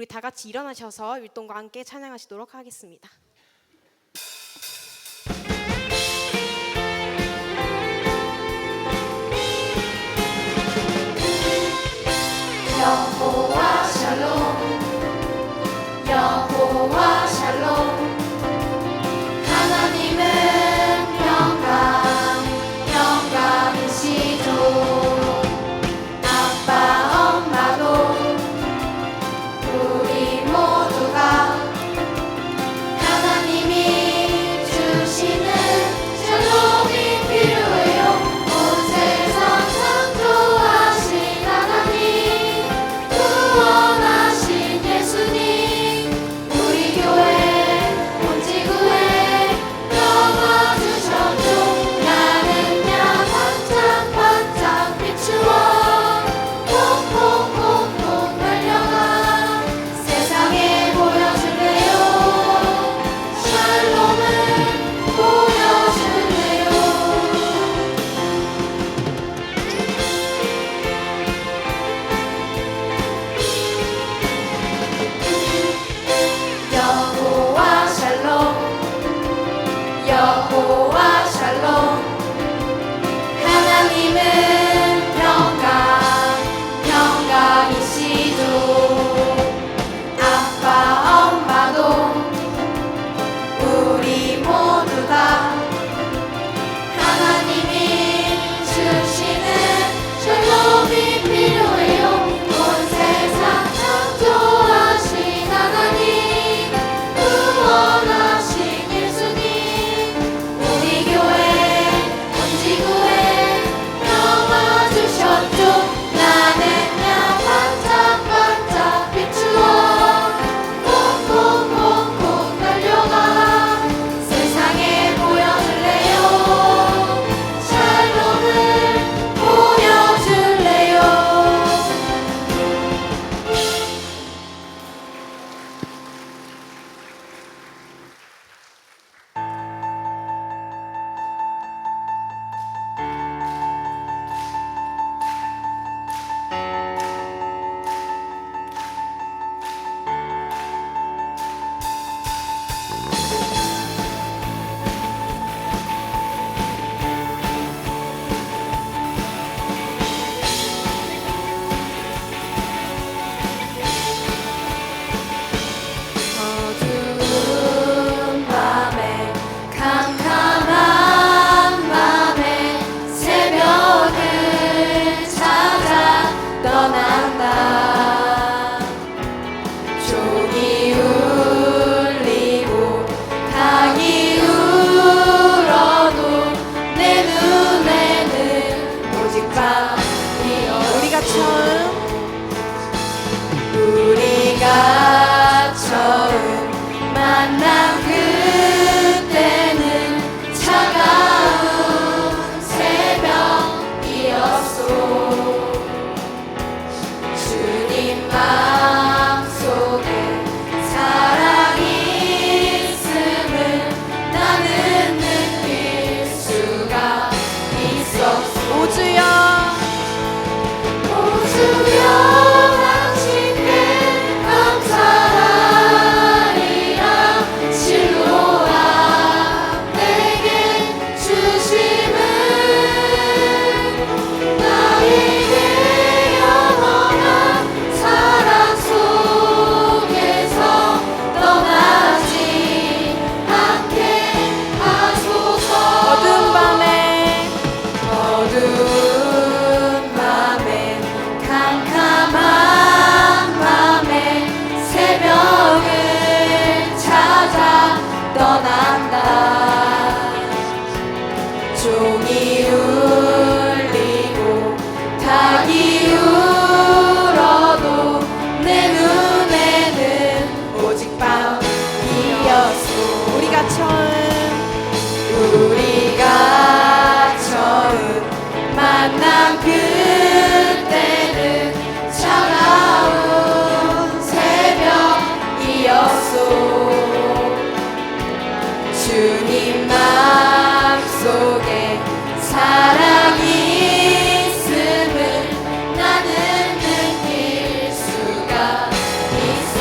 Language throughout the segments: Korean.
우리 다 같이 일어나셔서 율동과 함께 찬양하시도록 하겠습니다. 여호와 샬롬 여호와 샬롬 하나님은 영광이시죠. 아빠 엄마도 우리 모두가 하나님이 주시는 샬롬이 필요해요. 온 세상 창조하신 하나님 구원하신 예수님 우리 교회 온 지구에 넘어주셨죠. 나는야 반짝반짝 비추어 콩콩콩콩 달려가 세상에 보여줄래요. 샬롬을 보여줄래요. 여호와 샬롬 여호와 샬롬 하나님은 영광이시죠. 아빠 엄마도 우리 모두 다 하나님이 주시는 샬롬이 필요해요. 온 세상 창조하신 하나님 구원하신 예수님 우리 교회 온 지구에 넘어주셨죠. 나는야 반짝반짝 비추어 콩콩콩콩 달려가 세상에 보여줄래요. 샬롬을 보여줄래요. 어두운 밤에 캄캄한 밤에 새벽을 찾아 떠난다. 종이 울리고 닭이 울어도 내 눈에는 오직 밤이여. 우리가 처음 만난 그때는 차가운 새벽이었소. 주님 마음속에 사랑이 있음을 나는 느낄 수가 있었소. 오주여 당신께 감사하리라. 실로와 내게 주심은 나에게 영원한 사랑 속에서 떠나지 않게 하소서. 어두운 밤에 캄캄한 밤에 새벽을 찾아 떠난다. 종이 울리고 닭이 울어도 내 눈에는 오직 밤이었소. 우리가 처음 만난 그때는 차가운 새벽이었소. 주님 마음속에 사랑이 있음을 나는 느낄 수가 있어.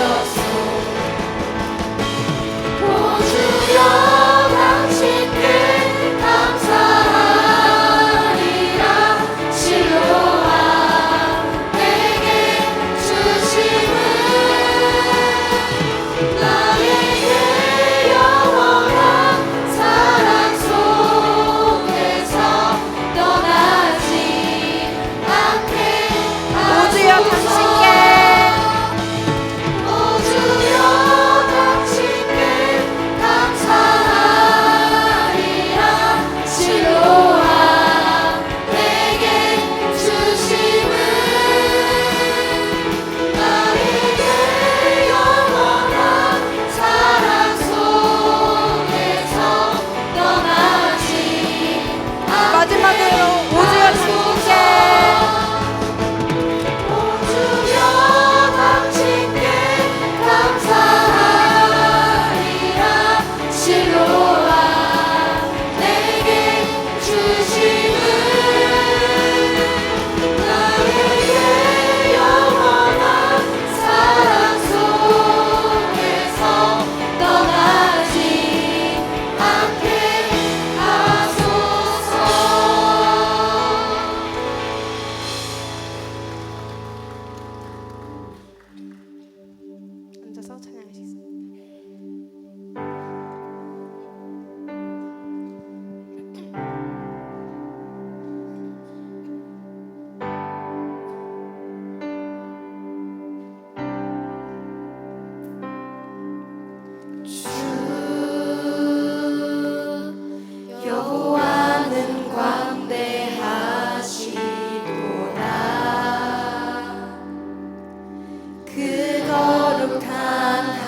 올려서 찬양하시겠습니다. 여호와는 광대하시도다. 그 거룩한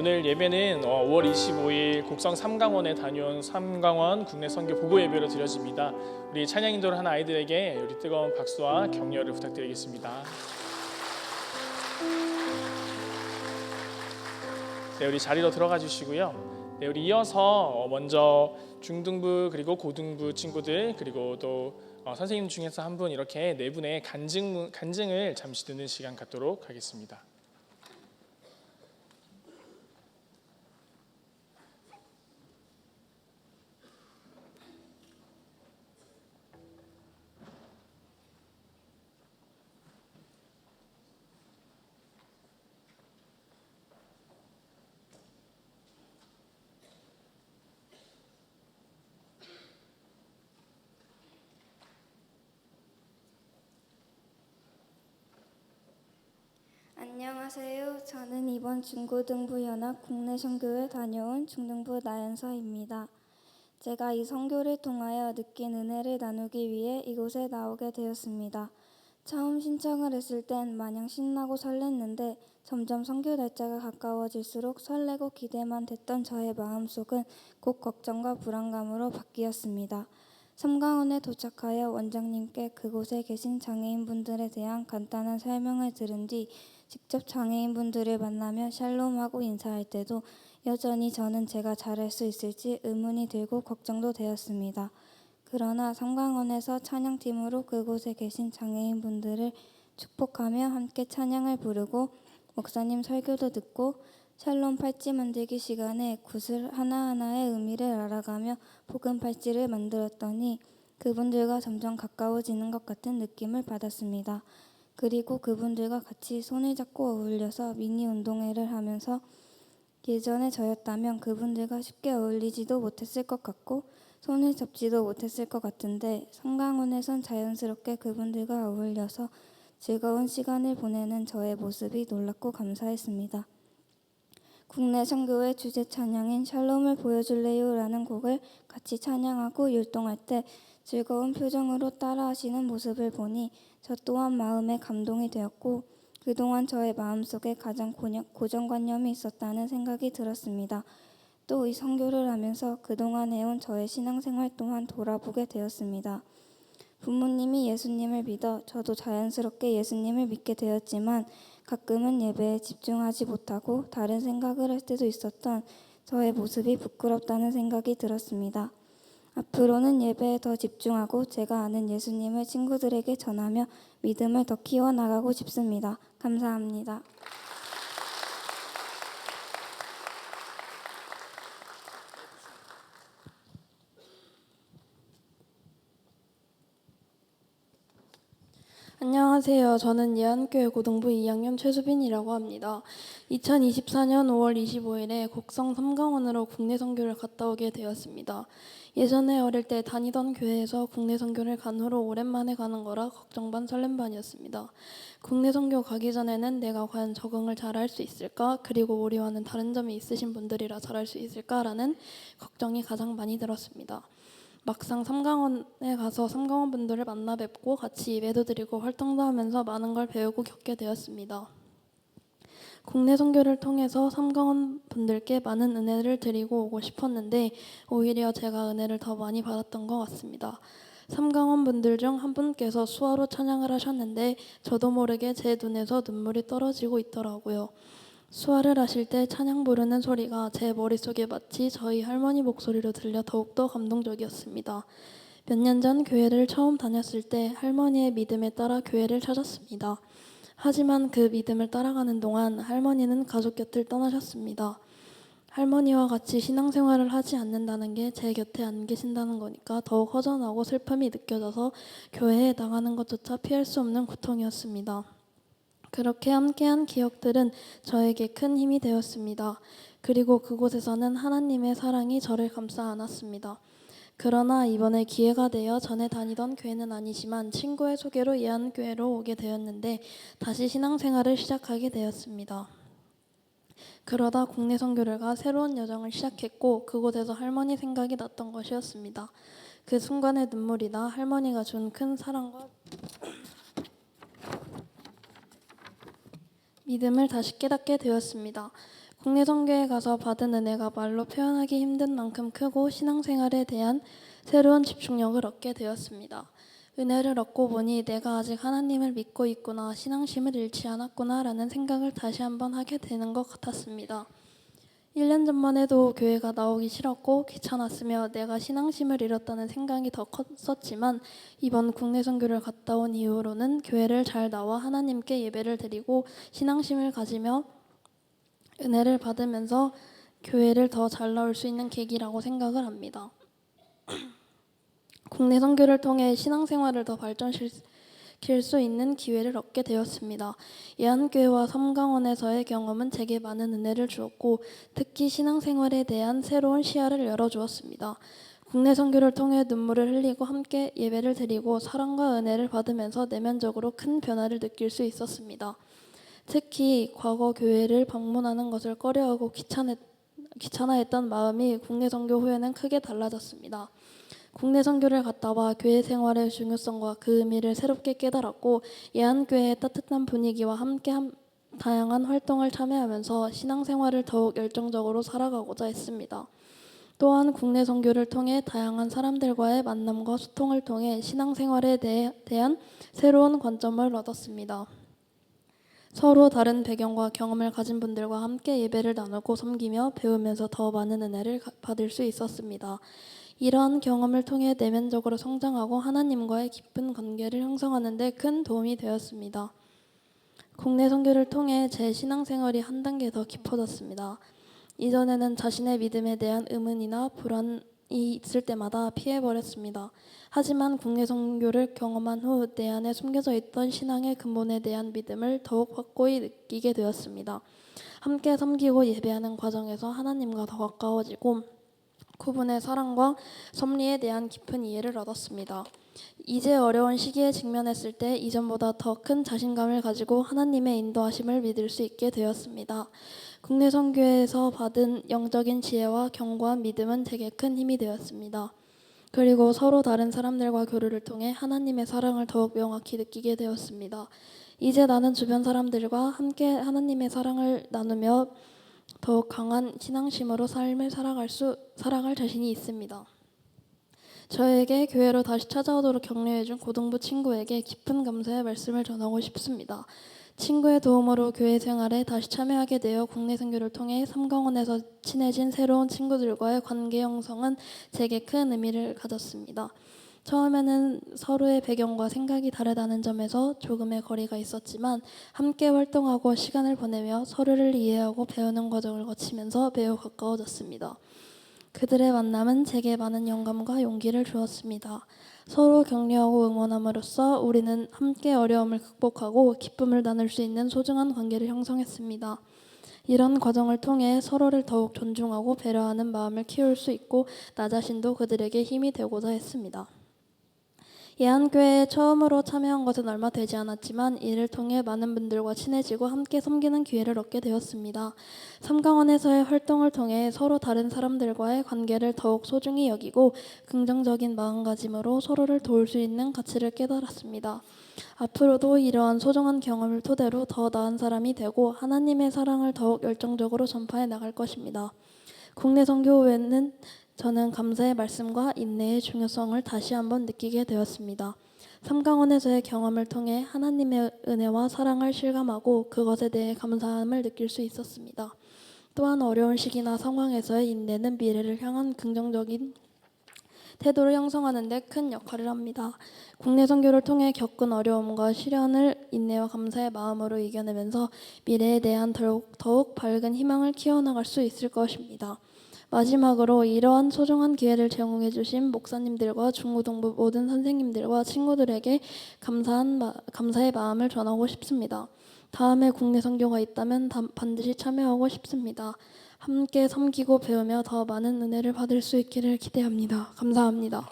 오늘 예배는 5월 25일 곡성 삼강원에 다녀온 삼강원 국내 선교 보고 예배로 드려집니다. 우리 찬양 인도를 한 아이들에게 우리 뜨거운 박수와 격려를 부탁드리겠습니다. 네, 우리 자리로 들어가 주시고요. 네, 우리 이어서 먼저 중등부 그리고 고등부 친구들 그리고 또 선생님 중에서 한 분 이렇게 네 분의 간증을 잠시 듣는 시간 갖도록 하겠습니다. 안녕하세요. 저는 이번 중고등부 연합 국내 선교회 다녀온 중등부 나연서입니다. 제가 이 선교를 통하여 느낀 은혜를 나누기 위해 이곳에 나오게 되었습니다. 처음 신청을 했을 땐 마냥 신나고 설렜는데 점점 선교 날짜가 가까워질수록 설레고 기대만 됐던 저의 마음속은 곧 걱정과 불안감으로 바뀌었습니다. 삼강원에 도착하여 원장님께 그곳에 계신 장애인분들에 대한 간단한 설명을 들은 뒤 직접 장애인분들을 만나며 샬롬하고 인사할 때도 여전히 저는 제가 잘할 수 있을지 의문이 들고 걱정도 되었습니다. 그러나 삼강원에서 찬양팀으로 그곳에 계신 장애인분들을 축복하며 함께 찬양을 부르고 목사님 설교도 듣고 샬롬 팔찌 만들기 시간에 구슬 하나하나의 의미를 알아가며 복음 팔찌를 만들었더니 그분들과 점점 가까워지는 것 같은 느낌을 받았습니다. 그리고 그분들과 같이 손을 잡고 어울려서 미니 운동회를 하면서 예전에 저였다면 그분들과 쉽게 어울리지도 못했을 것 같고 손을 잡지도 못했을 것 같은데 삼강원에선 자연스럽게 그분들과 어울려서 즐거운 시간을 보내는 저의 모습이 놀랍고 감사했습니다. 국내 선교의 주제 찬양인 샬롬을 보여줄래요 라는 곡을 같이 찬양하고 율동할 때 즐거운 표정으로 따라하시는 모습을 보니 저 또한 마음에 감동이 되었고 그동안 저의 마음속에 가장 고정관념이 있었다는 생각이 들었습니다. 또 이 선교를 하면서 그동안 해온 저의 신앙생활 또한 돌아보게 되었습니다. 부모님이 예수님을 믿어 저도 자연스럽게 예수님을 믿게 되었지만 가끔은 예배에 집중하지 못하고 다른 생각을 할 때도 있었던 저의 모습이 부끄럽다는 생각이 들었습니다. 앞으로는 예배에 더 집중하고 제가 아는 예수님을 친구들에게 전하며 믿음을 더 키워나가고 싶습니다. 감사합니다. 안녕하세요. 저는 예안교회 고등부 2학년 최수빈이라고 합니다. 2024년 5월 25일에 곡성 삼강원으로 국내 선교를 갔다 오게 되었습니다. 예전에 어릴 때 다니던 교회에서 국내 선교를 간 후로 오랜만에 가는 거라 걱정 반 설렘 반이었습니다. 국내 선교 가기 전에는 내가 과연 적응을 잘할 수 있을까? 그리고 우리와는 다른 점이 있으신 분들이라 잘할 수 있을까라는 걱정이 가장 많이 들었습니다. 막상 삼강원에 가서 삼강원 분들을 만나 뵙고 같이 예배도 드리고 활동도 하면서 많은 걸 배우고 겪게 되었습니다. 국내 선교를 통해서 삼강원 분들께 많은 은혜를 드리고 오고 싶었는데 오히려 제가 은혜를 더 많이 받았던 것 같습니다. 삼강원 분들 중 한 분께서 수화로 찬양을 하셨는데 저도 모르게 제 눈에서 눈물이 떨어지고 있더라고요. 수화를 하실 때 찬양 부르는 소리가 제 머릿속에 마치 저희 할머니 목소리로 들려 더욱더 감동적이었습니다. 몇 년 전 교회를 처음 다녔을 때 할머니의 믿음에 따라 교회를 찾았습니다. 하지만 그 믿음을 따라가는 동안 할머니는 가족 곁을 떠나셨습니다. 할머니와 같이 신앙생활을 하지 않는다는 게 제 곁에 안 계신다는 거니까 더욱 허전하고 슬픔이 느껴져서 교회에 나가는 것조차 피할 수 없는 고통이었습니다. 그렇게 함께한 기억들은 저에게 큰 힘이 되었습니다. 그리고 그곳에서는 하나님의 사랑이 저를 감싸 안았습니다. 그러나 이번에 기회가 되어 전에 다니던 교회는 아니지만 친구의 소개로 예안교회로 오게 되었는데 다시 신앙생활을 시작하게 되었습니다. 그러다 국내 선교를 가 새로운 여정을 시작했고 그곳에서 할머니 생각이 났던 것이었습니다. 그 순간의 눈물이 나 할머니가 준 큰 사랑과 믿음을 다시 깨닫게 되었습니다. 국내 선교에 가서 받은 은혜가 말로 표현하기 힘든 만큼 크고 신앙생활에 대한 새로운 집중력을 얻게 되었습니다. 은혜를 얻고 보니 내가 아직 하나님을 믿고 있구나, 신앙심을 잃지 않았구나라는 생각을 다시 한번 하게 되는 것 같았습니다. 1년 전만 해도 교회가 나오기 싫었고 귀찮았으며 내가 신앙심을 잃었다는 생각이 더 컸었지만 이번 국내 선교를 갔다 온 이후로는 교회를 잘 나와 하나님께 예배를 드리고 신앙심을 가지며 은혜를 받으면서 교회를 더 잘 나올 수 있는 계기라고 생각을 합니다. 국내 선교를 통해 신앙생활을 더 발전시킬 수 있는 기회를 얻게 되었습니다. 예한교회와 섬강원에서의 경험은 제게 많은 은혜를 주었고 특히 신앙생활에 대한 새로운 시야를 열어주었습니다. 국내 선교를 통해 눈물을 흘리고 함께 예배를 드리고 사랑과 은혜를 받으면서 내면적으로 큰 변화를 느낄 수 있었습니다. 특히 과거 교회를 방문하는 것을 꺼려하고 귀찮아했던 마음이 국내 선교 후에는 크게 달라졌습니다. 국내 선교를 갔다 와 교회 생활의 중요성과 그 의미를 새롭게 깨달았고 예한교회의 따뜻한 분위기와 함께 다양한 활동을 참여하면서 신앙생활을 더욱 열정적으로 살아가고자 했습니다. 또한 국내 선교를 통해 다양한 사람들과의 만남과 소통을 통해 신앙생활에 대한 새로운 관점을 얻었습니다. 서로 다른 배경과 경험을 가진 분들과 함께 예배를 나누고 섬기며 배우면서 더 많은 은혜를 받을 수 있었습니다. 이러한 경험을 통해 내면적으로 성장하고 하나님과의 깊은 관계를 형성하는 데 큰 도움이 되었습니다. 국내 선교를 통해 제 신앙생활이 한 단계 더 깊어졌습니다. 이전에는 자신의 믿음에 대한 의문이나 불안이 있을 때마다 피해버렸습니다. 하지만 국내 선교를 경험한 후 내 안에 숨겨져 있던 신앙의 근본에 대한 믿음을 더욱 확고히 느끼게 되었습니다. 함께 섬기고 예배하는 과정에서 하나님과 더 가까워지고 그분의 사랑과 섭리에 대한 깊은 이해를 얻었습니다. 이제 어려운 시기에 직면했을 때 이전보다 더 큰 자신감을 가지고 하나님의 인도하심을 믿을 수 있게 되었습니다. 국내 선교에서 받은 영적인 지혜와 견고한 믿음은 제게 큰 힘이 되었습니다. 그리고 서로 다른 사람들과 교류를 통해 하나님의 사랑을 더욱 명확히 느끼게 되었습니다. 이제 나는 주변 사람들과 함께 하나님의 사랑을 나누며 더욱 강한 신앙심으로 삶을 살아갈 자신이 있습니다. 저에게 교회로 다시 찾아오도록 격려해준 고등부 친구에게 깊은 감사의 말씀을 전하고 싶습니다. 친구의 도움으로 교회 생활에 다시 참여하게 되어 국내 선교를 통해 삼강원에서 친해진 새로운 친구들과의 관계 형성은 제게 큰 의미를 가졌습니다. 처음에는 서로의 배경과 생각이 다르다는 점에서 조금의 거리가 있었지만 함께 활동하고 시간을 보내며 서로를 이해하고 배우는 과정을 거치면서 매우 가까워졌습니다. 그들의 만남은 제게 많은 영감과 용기를 주었습니다. 서로 격려하고 응원함으로써 우리는 함께 어려움을 극복하고 기쁨을 나눌 수 있는 소중한 관계를 형성했습니다. 이런 과정을 통해 서로를 더욱 존중하고 배려하는 마음을 키울 수 있고 나 자신도 그들에게 힘이 되고자 했습니다. 예한교회에 처음으로 참여한 것은 얼마 되지 않았지만 이를 통해 많은 분들과 친해지고 함께 섬기는 기회를 얻게 되었습니다. 삼강원에서의 활동을 통해 서로 다른 사람들과의 관계를 더욱 소중히 여기고 긍정적인 마음가짐으로 서로를 도울 수 있는 가치를 깨달았습니다. 앞으로도 이러한 소중한 경험을 토대로 더 나은 사람이 되고 하나님의 사랑을 더욱 열정적으로 전파해 나갈 것입니다. 국내 선교 후에는 저는 감사의 말씀과 인내의 중요성을 다시 한번 느끼게 되었습니다. 삼강원에서의 경험을 통해 하나님의 은혜와 사랑을 실감하고 그것에 대해 감사함을 느낄 수 있었습니다. 또한 어려운 시기나 상황에서의 인내는 미래를 향한 긍정적인 태도를 형성하는 데 큰 역할을 합니다. 국내 선교를 통해 겪은 어려움과 시련을 인내와 감사의 마음으로 이겨내면서 미래에 대한 더욱 밝은 희망을 키워나갈 수 있을 것입니다. 마지막으로 이러한 소중한 기회를 제공해 주신 목사님들과 중고등부 모든 선생님들과 친구들에게 감사의 마음을 전하고 싶습니다. 다음에 국내 선교가 있다면 반드시 참여하고 싶습니다. 함께 섬기고 배우며 더 많은 은혜를 받을 수 있기를 기대합니다. 감사합니다.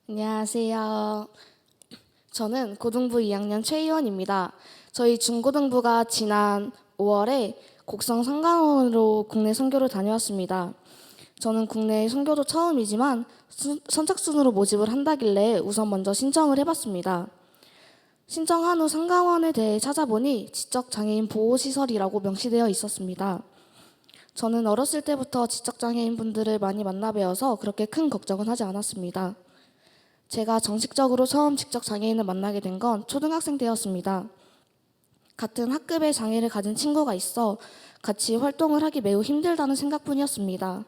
안녕하세요. 저는 고등부 2학년 최희원입니다. 저희 중고등부가 지난 5월에 곡성 삼강원으로 국내 선교를 다녀왔습니다. 저는 국내 선교도 처음이지만 선착순으로 모집을 한다길래 우선 먼저 신청을 해봤습니다. 신청한 후 상가원에 대해 찾아보니 지적장애인 보호시설이라고 명시되어 있었습니다. 저는 어렸을 때부터 지적장애인 분들을 많이 만나 뵈어서 그렇게 큰 걱정은 하지 않았습니다. 제가 정식적으로 처음 지적장애인을 만나게 된 건 초등학생 때였습니다. 같은 학급의 장애를 가진 친구가 있어 같이 활동을 하기 매우 힘들다는 생각뿐이었습니다.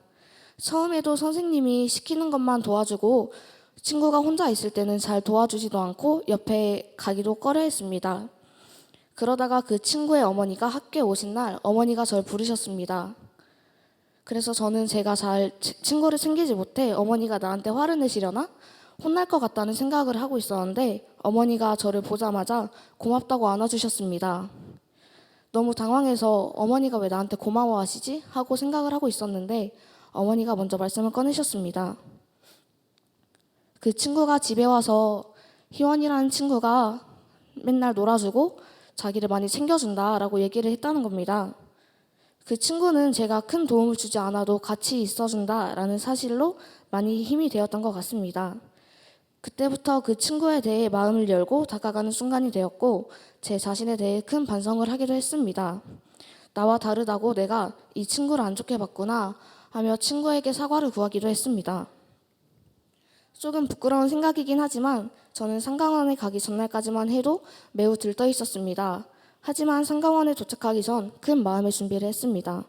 처음에도 선생님이 시키는 것만 도와주고 친구가 혼자 있을 때는 잘 도와주지도 않고 옆에 가기도 꺼려했습니다. 그러다가 그 친구의 어머니가 학교에 오신 날 어머니가 저를 부르셨습니다. 그래서 저는 제가 잘 친구를 챙기지 못해 어머니가 나한테 화를 내시려나? 혼날 것 같다는 생각을 하고 있었는데 어머니가 저를 보자마자 고맙다고 안아주셨습니다. 너무 당황해서 어머니가 왜 나한테 고마워하시지? 하고 생각을 하고 있었는데 어머니가 먼저 말씀을 꺼내셨습니다. 그 친구가 집에 와서 희원이라는 친구가 맨날 놀아주고 자기를 많이 챙겨준다라고 얘기를 했다는 겁니다. 그 친구는 제가 큰 도움을 주지 않아도 같이 있어준다라는 사실로 많이 힘이 되었던 것 같습니다. 그때부터 그 친구에 대해 마음을 열고 다가가는 순간이 되었고 제 자신에 대해 큰 반성을 하기도 했습니다. 나와 다르다고 내가 이 친구를 안 좋게 봤구나 하며 친구에게 사과를 구하기도 했습니다. 조금 부끄러운 생각이긴 하지만 저는 상강원에 가기 전날까지만 해도 매우 들떠 있었습니다. 하지만 상강원에 도착하기 전 큰 마음의 준비를 했습니다.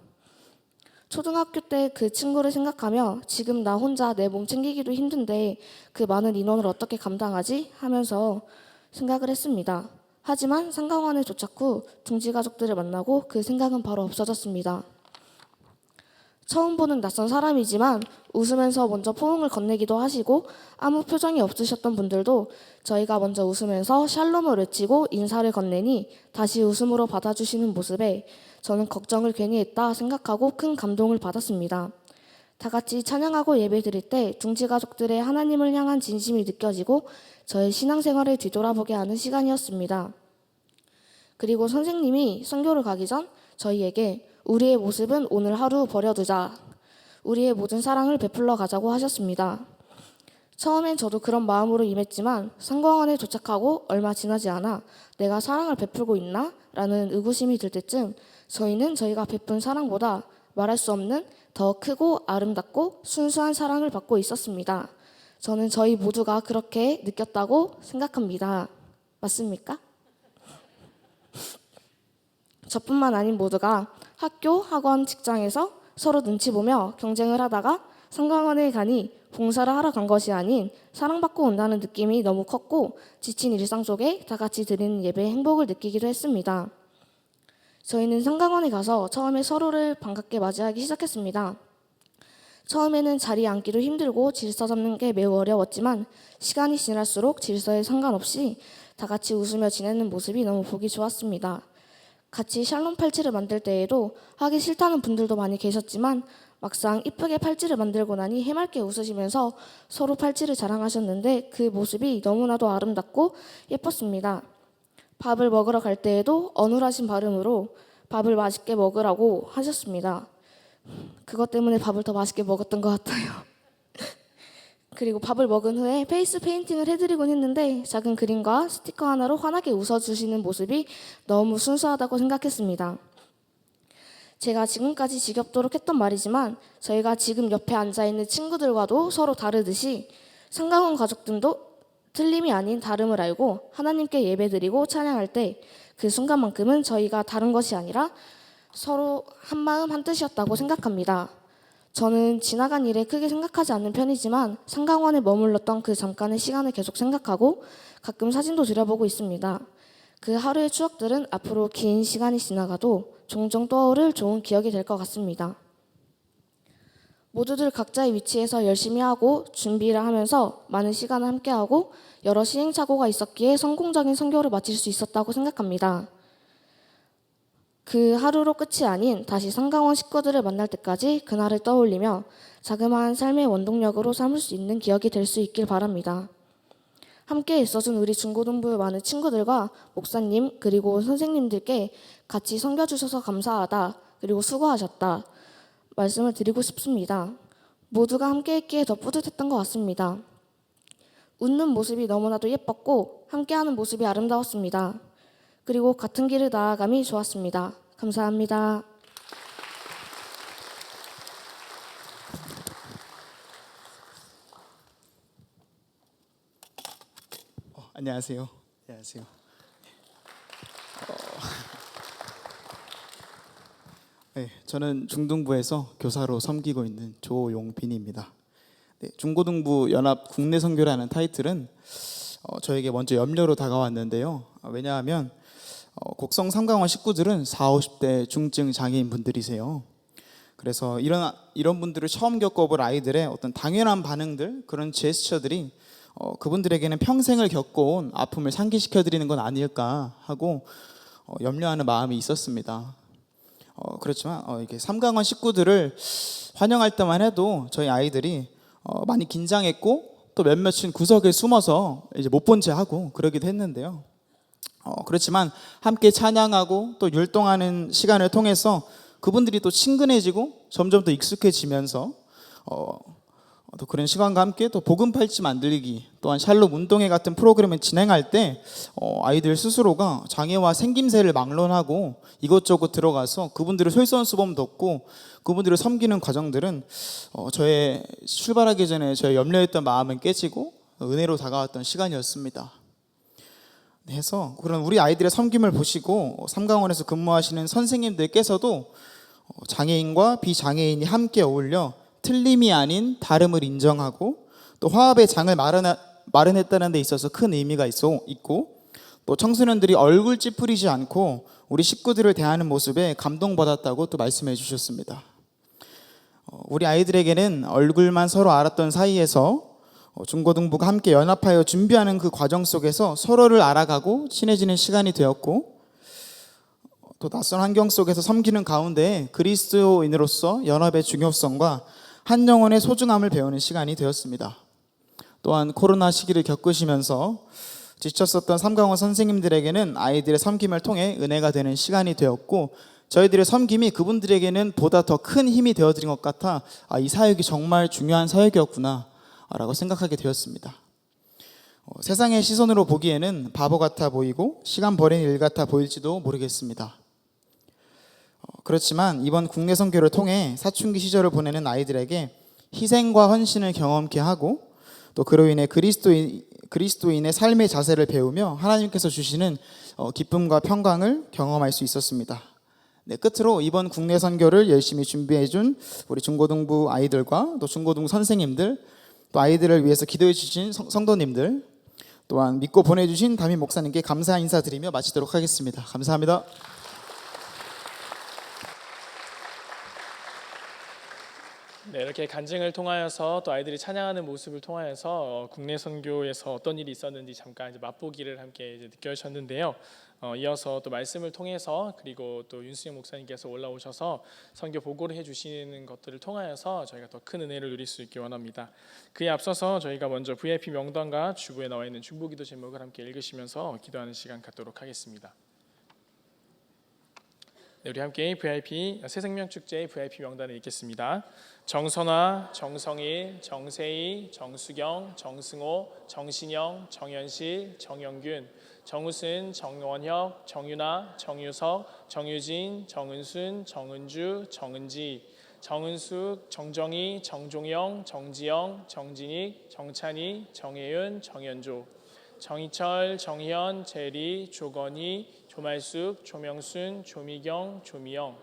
초등학교 때 그 친구를 생각하며 지금 나 혼자 내 몸 챙기기도 힘든데 그 많은 인원을 어떻게 감당하지? 하면서 생각을 했습니다. 하지만 상강원에 도착 후 둥지 가족들을 만나고 그 생각은 바로 없어졌습니다. 처음 보는 낯선 사람이지만 웃으면서 먼저 포옹을 건네기도 하시고 아무 표정이 없으셨던 분들도 저희가 먼저 웃으면서 샬롬을 외치고 인사를 건네니 다시 웃음으로 받아주시는 모습에 저는 걱정을 괜히 했다 생각하고 큰 감동을 받았습니다. 다 같이 찬양하고 예배드릴 때 둥지 가족들의 하나님을 향한 진심이 느껴지고 저의 신앙생활을 뒤돌아보게 하는 시간이었습니다. 그리고 선생님이 선교를 가기 전 저희에게 우리의 모습은 오늘 하루 버려두자. 우리의 모든 사랑을 베풀러 가자고 하셨습니다. 처음엔 저도 그런 마음으로 임했지만 상강원에 도착하고 얼마 지나지 않아 내가 사랑을 베풀고 있나? 라는 의구심이 들 때쯤 저희는 저희가 베푼 사랑보다 말할 수 없는 더 크고 아름답고 순수한 사랑을 받고 있었습니다. 저는 저희 모두가 그렇게 느꼈다고 생각합니다. 맞습니까? 저뿐만 아닌 모두가 학교, 학원, 직장에서 서로 눈치 보며 경쟁을 하다가 상강원에 가니 봉사를 하러 간 것이 아닌 사랑받고 온다는 느낌이 너무 컸고 지친 일상 속에 다 같이 드리는 예배의 행복을 느끼기도 했습니다. 저희는 상강원에 가서 처음에 서로를 반갑게 맞이하기 시작했습니다. 처음에는 자리에 앉기도 힘들고 질서 잡는 게 매우 어려웠지만 시간이 지날수록 질서에 상관없이 다 같이 웃으며 지내는 모습이 너무 보기 좋았습니다. 같이 샬롬 팔찌를 만들 때에도 하기 싫다는 분들도 많이 계셨지만 막상 이쁘게 팔찌를 만들고 나니 해맑게 웃으시면서 서로 팔찌를 자랑하셨는데 그 모습이 너무나도 아름답고 예뻤습니다. 밥을 먹으러 갈 때에도 어눌하신 발음으로 밥을 맛있게 먹으라고 하셨습니다. 그것 때문에 밥을 더 맛있게 먹었던 것 같아요. 그리고 밥을 먹은 후에 페이스 페인팅을 해드리곤 했는데 작은 그림과 스티커 하나로 환하게 웃어주시는 모습이 너무 순수하다고 생각했습니다. 제가 지금까지 지겹도록 했던 말이지만 저희가 지금 옆에 앉아있는 친구들과도 서로 다르듯이 상강원 가족들도 틀림이 아닌 다름을 알고 하나님께 예배드리고 찬양할 때 그 순간만큼은 저희가 다른 것이 아니라 서로 한마음 한뜻이었다고 생각합니다. 저는 지나간 일에 크게 생각하지 않는 편이지만 상강원에 머물렀던 그 잠깐의 시간을 계속 생각하고 가끔 사진도 들여보고 있습니다. 그 하루의 추억들은 앞으로 긴 시간이 지나가도 종종 떠오를 좋은 기억이 될 것 같습니다. 모두들 각자의 위치에서 열심히 하고 준비를 하면서 많은 시간을 함께하고 여러 시행착오가 있었기에 성공적인 선교를 마칠 수 있었다고 생각합니다. 그 하루로 끝이 아닌 다시 상강원 식구들을 만날 때까지 그날을 떠올리며 자그마한 삶의 원동력으로 삼을 수 있는 기억이 될 수 있길 바랍니다. 함께 있어준 우리 중고등부의 많은 친구들과 목사님 그리고 선생님들께 같이 섬겨주셔서 감사하다 그리고 수고하셨다 말씀을 드리고 싶습니다. 모두가 함께했기에 더 뿌듯했던 것 같습니다. 웃는 모습이 너무나도 예뻤고 함께하는 모습이 아름다웠습니다. 그리고 같은 길을 나아감이 좋았습니다. 감사합니다. 안녕하세요. 안녕하세요. 네, 저는 중등부에서 교사로 섬기고 있는 조용빈입니다. 네, 중고등부 연합 국내 선교라는 타이틀은 저에게 먼저 염려로 다가왔는데요. 왜냐하면 곡성 삼강원 식구들은 40, 50대 중증 장애인 분들이세요. 그래서 이런 분들을 처음 겪어볼 아이들의 어떤 당연한 반응들, 그런 제스처들이 그분들에게는 평생을 겪어온 아픔을 상기시켜 드리는 건 아닐까 하고 염려하는 마음이 있었습니다. 그렇지만 이게 삼강원 식구들을 환영할 때만 해도 저희 아이들이 많이 긴장했고 또 몇몇은 구석에 숨어서 이제 못 본 채 하고 그러기도 했는데요. 그렇지만 함께 찬양하고 또 율동하는 시간을 통해서 그분들이 또 친근해지고 점점 더 익숙해지면서 또 그런 시간과 함께 또 복음 팔찌 만들기 또한 샬롬 운동회 같은 프로그램을 진행할 때 아이들 스스로가 장애와 생김새를 막론하고 이것저것 들어가서 그분들을 솔선수범 돕고 그분들을 섬기는 과정들은 저의 출발하기 전에 저의 염려했던 마음은 깨지고 은혜로 다가왔던 시간이었습니다. 해서 그런 우리 아이들의 섬김을 보시고 삼강원에서 근무하시는 선생님들께서도 장애인과 비장애인이 함께 어울려 틀림이 아닌 다름을 인정하고 또 화합의 장을 마련했다는 데 있어서 큰 의미가 있고 또 청소년들이 얼굴 찌푸리지 않고 우리 식구들을 대하는 모습에 감동받았다고 또 말씀해 주셨습니다. 우리 아이들에게는 얼굴만 서로 알았던 사이에서 중고등부가 함께 연합하여 준비하는 그 과정 속에서 서로를 알아가고 친해지는 시간이 되었고 또 낯선 환경 속에서 섬기는 가운데 그리스도인으로서 연합의 중요성과 한 영혼의 소중함을 배우는 시간이 되었습니다. 또한 코로나 시기를 겪으시면서 지쳤었던 삼강원 선생님들에게는 아이들의 섬김을 통해 은혜가 되는 시간이 되었고 저희들의 섬김이 그분들에게는 보다 더 큰 힘이 되어드린 것 같아 이 사역이 정말 중요한 사역이었구나 라고 생각하게 되었습니다. 세상의 시선으로 보기에는 바보 같아 보이고 시간 버리는 일 같아 보일지도 모르겠습니다. 그렇지만 이번 국내 선교를 통해 사춘기 시절을 보내는 아이들에게 희생과 헌신을 경험케 하고 또 그로 인해 그리스도인의 삶의 자세를 배우며 하나님께서 주시는 기쁨과 평강을 경험할 수 있었습니다. 네, 끝으로 이번 국내 선교를 열심히 준비해 준 우리 중고등부 아이들과 또 중고등부 선생님들 또 아이들을 위해서 기도해 주신 성도님들 또한 믿고 보내주신 담임 목사님께 감사 인사드리며 마치도록 하겠습니다. 감사합니다. 네, 이렇게 간증을 통하여서 또 아이들이 찬양하는 모습을 통하여서 국내 선교에서 어떤 일이 있었는지 잠깐 이제 맛보기를 함께 이제 느껴주셨는데요. 이어서 또 말씀을 통해서 그리고 또 윤수영 목사님께서 올라오셔서 선교 보고를 해주시는 것들을 통하여서 저희가 더 큰 은혜를 누릴 수 있기 원합니다. 그에 앞서서 저희가 먼저 VIP 명단과 주부에 나와 있는 중보기도 제목을 함께 읽으시면서 기도하는 시간 갖도록 하겠습니다. 네, 우리 함께 새생명축제 VIP 명단을 읽겠습니다. 정선아, 정성일, 정세희, 정수경, 정승호, 정신영, 정현실, 정영균, 정우순, 정원혁, 정윤아, 정유석, 정유진, 정은순, 정은주, 정은지, 정은숙, 정정희, 정종영, 정지영, 정진익, 정찬희, 정혜윤, 정현조, 정희철, 정희연, 재리, 조건희, 조말숙, 조명순, 조미경, 조미영,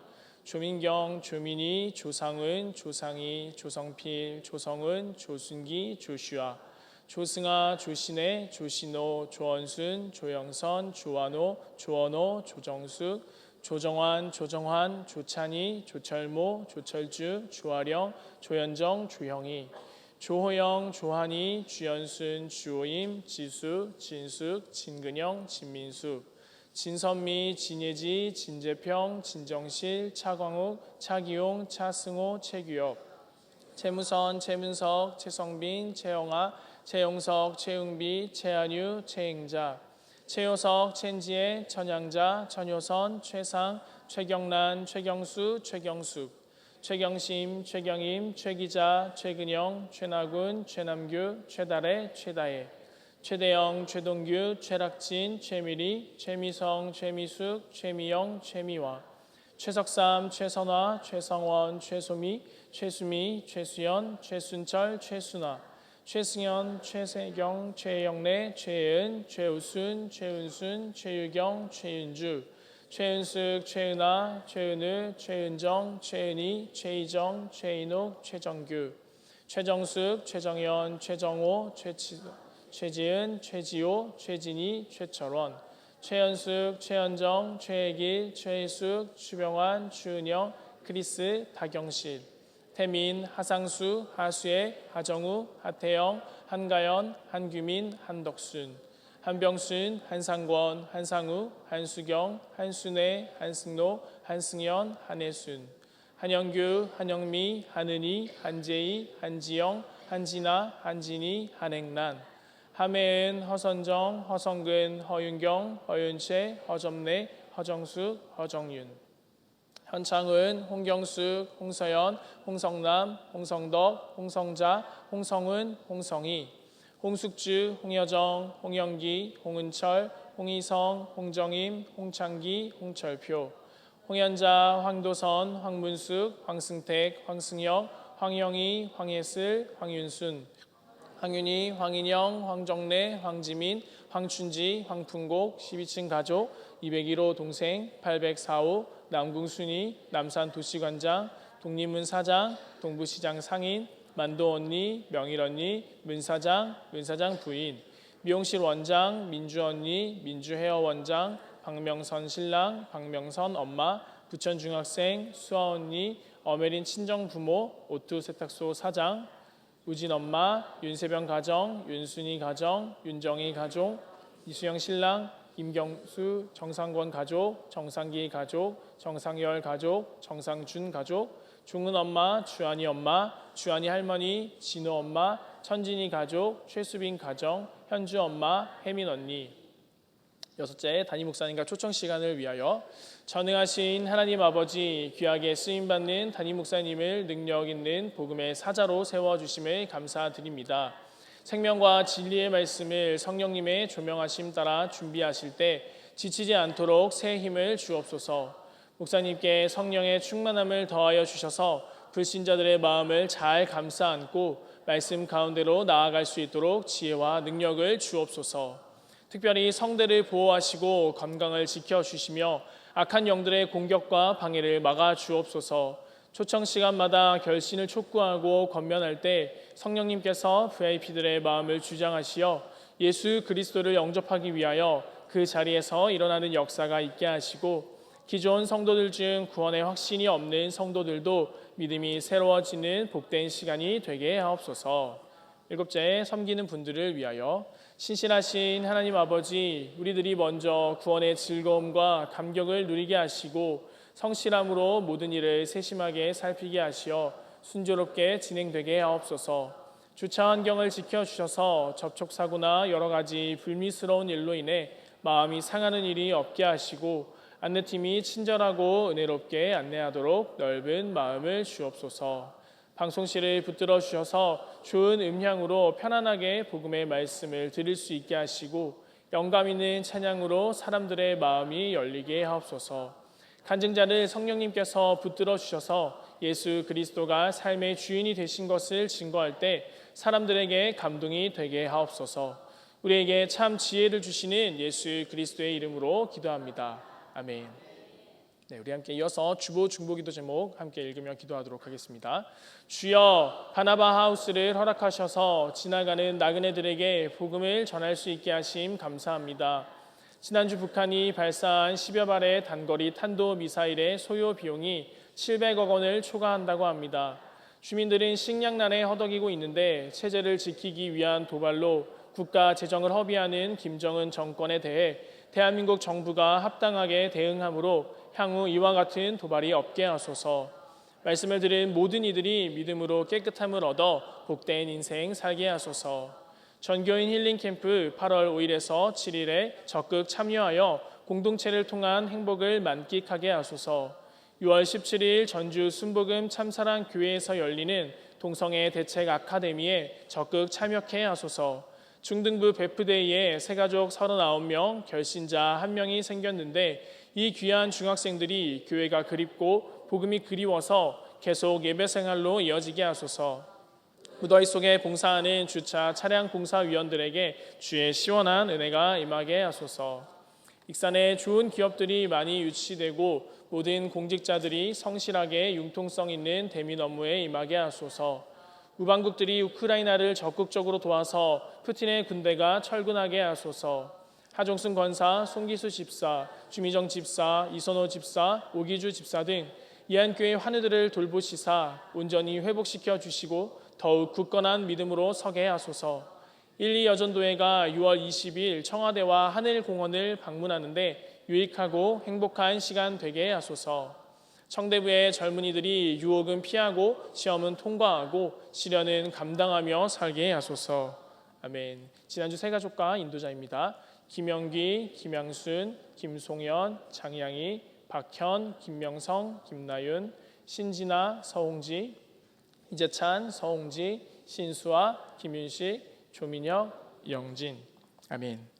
조민경, 조민희, 조상은, 조상희, 조성필, 조성은, 조순기, 조슈아, 조승아, 조신혜, 조신호, 조원순, 조영선, 조완호, 조원호, 조정숙, 조정환, 조정환, 조찬희, 조철모, 조철주, 조아령, 조현정, 조형희, 조호영, 조한희, 주연순, 주호임, 지수, 진숙, 진근영, 진민숙, 진선미, 진예지, 진재평, 진정실, 차광욱, 차기용, 차승호, 최규혁, 최무선, 최문석, 최성빈, 최영아, 최용석, 최응비, 최한유, 최행자, 최효석, 최지혜, 천양자, 천효선, 최상, 최경란, 최경수, 최경숙, 최경심, 최경임, 최기자, 최근영, 최나군, 최남규, 최달애, 최다혜, 최대영, 최동규, 최락진, 최미리, 최미성, 최미숙, 최미영, 최미화, 최석삼, 최선화, 최성원, 최소미, 최수미, 최수연, 최순철, 최순아, 최승현, 최세경, 최영래, 최은, 최우순, 최은순, 최유경, 최윤주, 최은숙, 최은아, 최은우, 최은정, 최은희, 최희정, 최인옥, 최정규, 최정숙, 최정현, 최정호, 최지은, 최지호, 최진희, 최철원, 최현숙, 최현정, 최혜길, 최혜숙, 추병환, 추은영, 크리스, 박영실, 태민, 하상수, 하수혜, 하정우, 하태영, 한가연, 한규민, 한덕순, 한병순, 한상권, 한상우, 한수경, 한순애, 한승노, 한승현, 한혜순, 한영규, 한영미, 한은희, 한재희, 한지영, 한진아, 한진희, 한행란, 함혜은, 허선정, 허성근, 허윤경, 허윤채, 허점래, 허정숙, 허정윤, 현창은, 홍경숙, 홍서연, 홍성남, 홍성덕, 홍성자, 홍성은, 홍성희, 홍숙주, 홍여정, 홍영기, 홍은철, 홍희성, 홍정임, 홍창기, 홍철표, 홍현자, 황도선, 황문숙, 황승택, 황승혁, 황영희, 황예슬, 황윤순, 황윤희, 황인영, 황정래, 황지민, 황춘지, 황풍곡, 12층 가족, 201호 동생, 804호, 남궁순이, 남산도시관장, 독립문 사장, 동부시장 상인, 만도 언니, 명일 언니, 문사장, 문사장 부인, 미용실 원장, 민주 언니, 민주 헤어 원장, 박명선 신랑, 박명선 엄마, 부천 중학생, 수아 언니, 어메린 친정 부모, 오투 세탁소 사장, 우진 엄마, 윤세병 가정, 윤순이 가정, 윤정희 가족, 이수영 신랑, 임경수, 정상권 가족, 정상기 가족, 정상열 가족, 정상준 가족, 종은 엄마, 주한이 엄마, 주한이 할머니, 진호 엄마, 천진이 가족, 최수빈 가정, 현주 엄마, 혜민 언니. 여섯째, 담임 목사님과 초청 시간을 위하여 전능하신 하나님 아버지, 귀하게 쓰임받는 담임 목사님을 능력 있는 복음의 사자로 세워주심을 감사드립니다. 생명과 진리의 말씀을 성령님의 조명하심 따라 준비하실 때 지치지 않도록 새 힘을 주옵소서. 목사님께 성령의 충만함을 더하여 주셔서 불신자들의 마음을 잘 감싸 안고 말씀 가운데로 나아갈 수 있도록 지혜와 능력을 주옵소서. 특별히 성대를 보호하시고 건강을 지켜주시며 악한 영들의 공격과 방해를 막아 주옵소서. 초청 시간마다 결신을 촉구하고 권면할 때 성령님께서 VIP들의 마음을 주장하시어 예수 그리스도를 영접하기 위하여 그 자리에서 일어나는 역사가 있게 하시고 기존 성도들 중 구원의 확신이 없는 성도들도 믿음이 새로워지는 복된 시간이 되게 하옵소서. 일곱째, 섬기는 분들을 위하여 신실하신 하나님 아버지, 우리들이 먼저 구원의 즐거움과 감격을 누리게 하시고 성실함으로 모든 일을 세심하게 살피게 하시어 순조롭게 진행되게 하옵소서. 주차 환경을 지켜주셔서 접촉사고나 여러 가지 불미스러운 일로 인해 마음이 상하는 일이 없게 하시고 안내팀이 친절하고 은혜롭게 안내하도록 넓은 마음을 주옵소서. 방송실을 붙들어 주셔서 좋은 음향으로 편안하게 복음의 말씀을 들을 수 있게 하시고 영감 있는 찬양으로 사람들의 마음이 열리게 하옵소서. 간증자를 성령님께서 붙들어 주셔서 예수 그리스도가 삶의 주인이 되신 것을 증거할 때 사람들에게 감동이 되게 하옵소서. 우리에게 참 지혜를 주시는 예수 그리스도의 이름으로 기도합니다. 아멘. 네, 우리 함께 이어서 주보 중보기도 제목 함께 읽으며 기도하도록 하겠습니다. 주여, 바나바 하우스를 허락하셔서 지나가는 나그네들에게 복음을 전할 수 있게 하심 감사합니다. 지난주 북한이 발사한 10여 발의 단거리 탄도 미사일의 소요 비용이 700억 원을 초과한다고 합니다. 주민들은 식량난에 허덕이고 있는데 체제를 지키기 위한 도발로 국가 재정을 허비하는 김정은 정권에 대해 대한민국 정부가 합당하게 대응함으로 향후 이와 같은 도발이 없게 하소서. 말씀을 들은 모든 이들이 믿음으로 깨끗함을 얻어 복된 인생 살게 하소서. 전교인 힐링 캠프 8월 5일에서 7일에 적극 참여하여 공동체를 통한 행복을 만끽하게 하소서. 6월 17일 전주 순복음 참사랑 교회에서 열리는 동성애 대책 아카데미에 적극 참여케 하소서. 중등부 베프데이에 새가족 39명, 결신자 1명이 생겼는데 이 귀한 중학생들이 교회가 그립고 복음이 그리워서 계속 예배 생활로 이어지게 하소서. 무더위 속에 봉사하는 주차 차량 봉사위원들에게 주의 시원한 은혜가 임하게 하소서. 익산에 좋은 기업들이 많이 유치되고 모든 공직자들이 성실하게 융통성 있는 대민 업무에 임하게 하소서. 우방국들이 우크라이나를 적극적으로 도와서 푸틴의 군대가 철군하게 하소서. 하종순 권사, 송기수 집사, 주미정 집사, 이선호 집사, 오기주 집사 등 이한교회 환우들을 돌보시사 온전히 회복시켜 주시고 더욱 굳건한 믿음으로 서게 하소서. 1, 2 여전도회가 6월 20일 청와대와 하늘공원을 방문하는데 유익하고 행복한 시간 되게 하소서. 청대부의 젊은이들이 유혹은 피하고 시험은 통과하고 시련은 감당하며 살게 하소서. 아멘. 지난주 세 가족과 인도자입니다. 김영기, 김양순, 김송연, 장양희, 박현, 김명성, 김나윤, 신진아, 서홍지, 이재찬, 서홍지, 신수아, 김윤식, 조민혁, 영진. 아멘.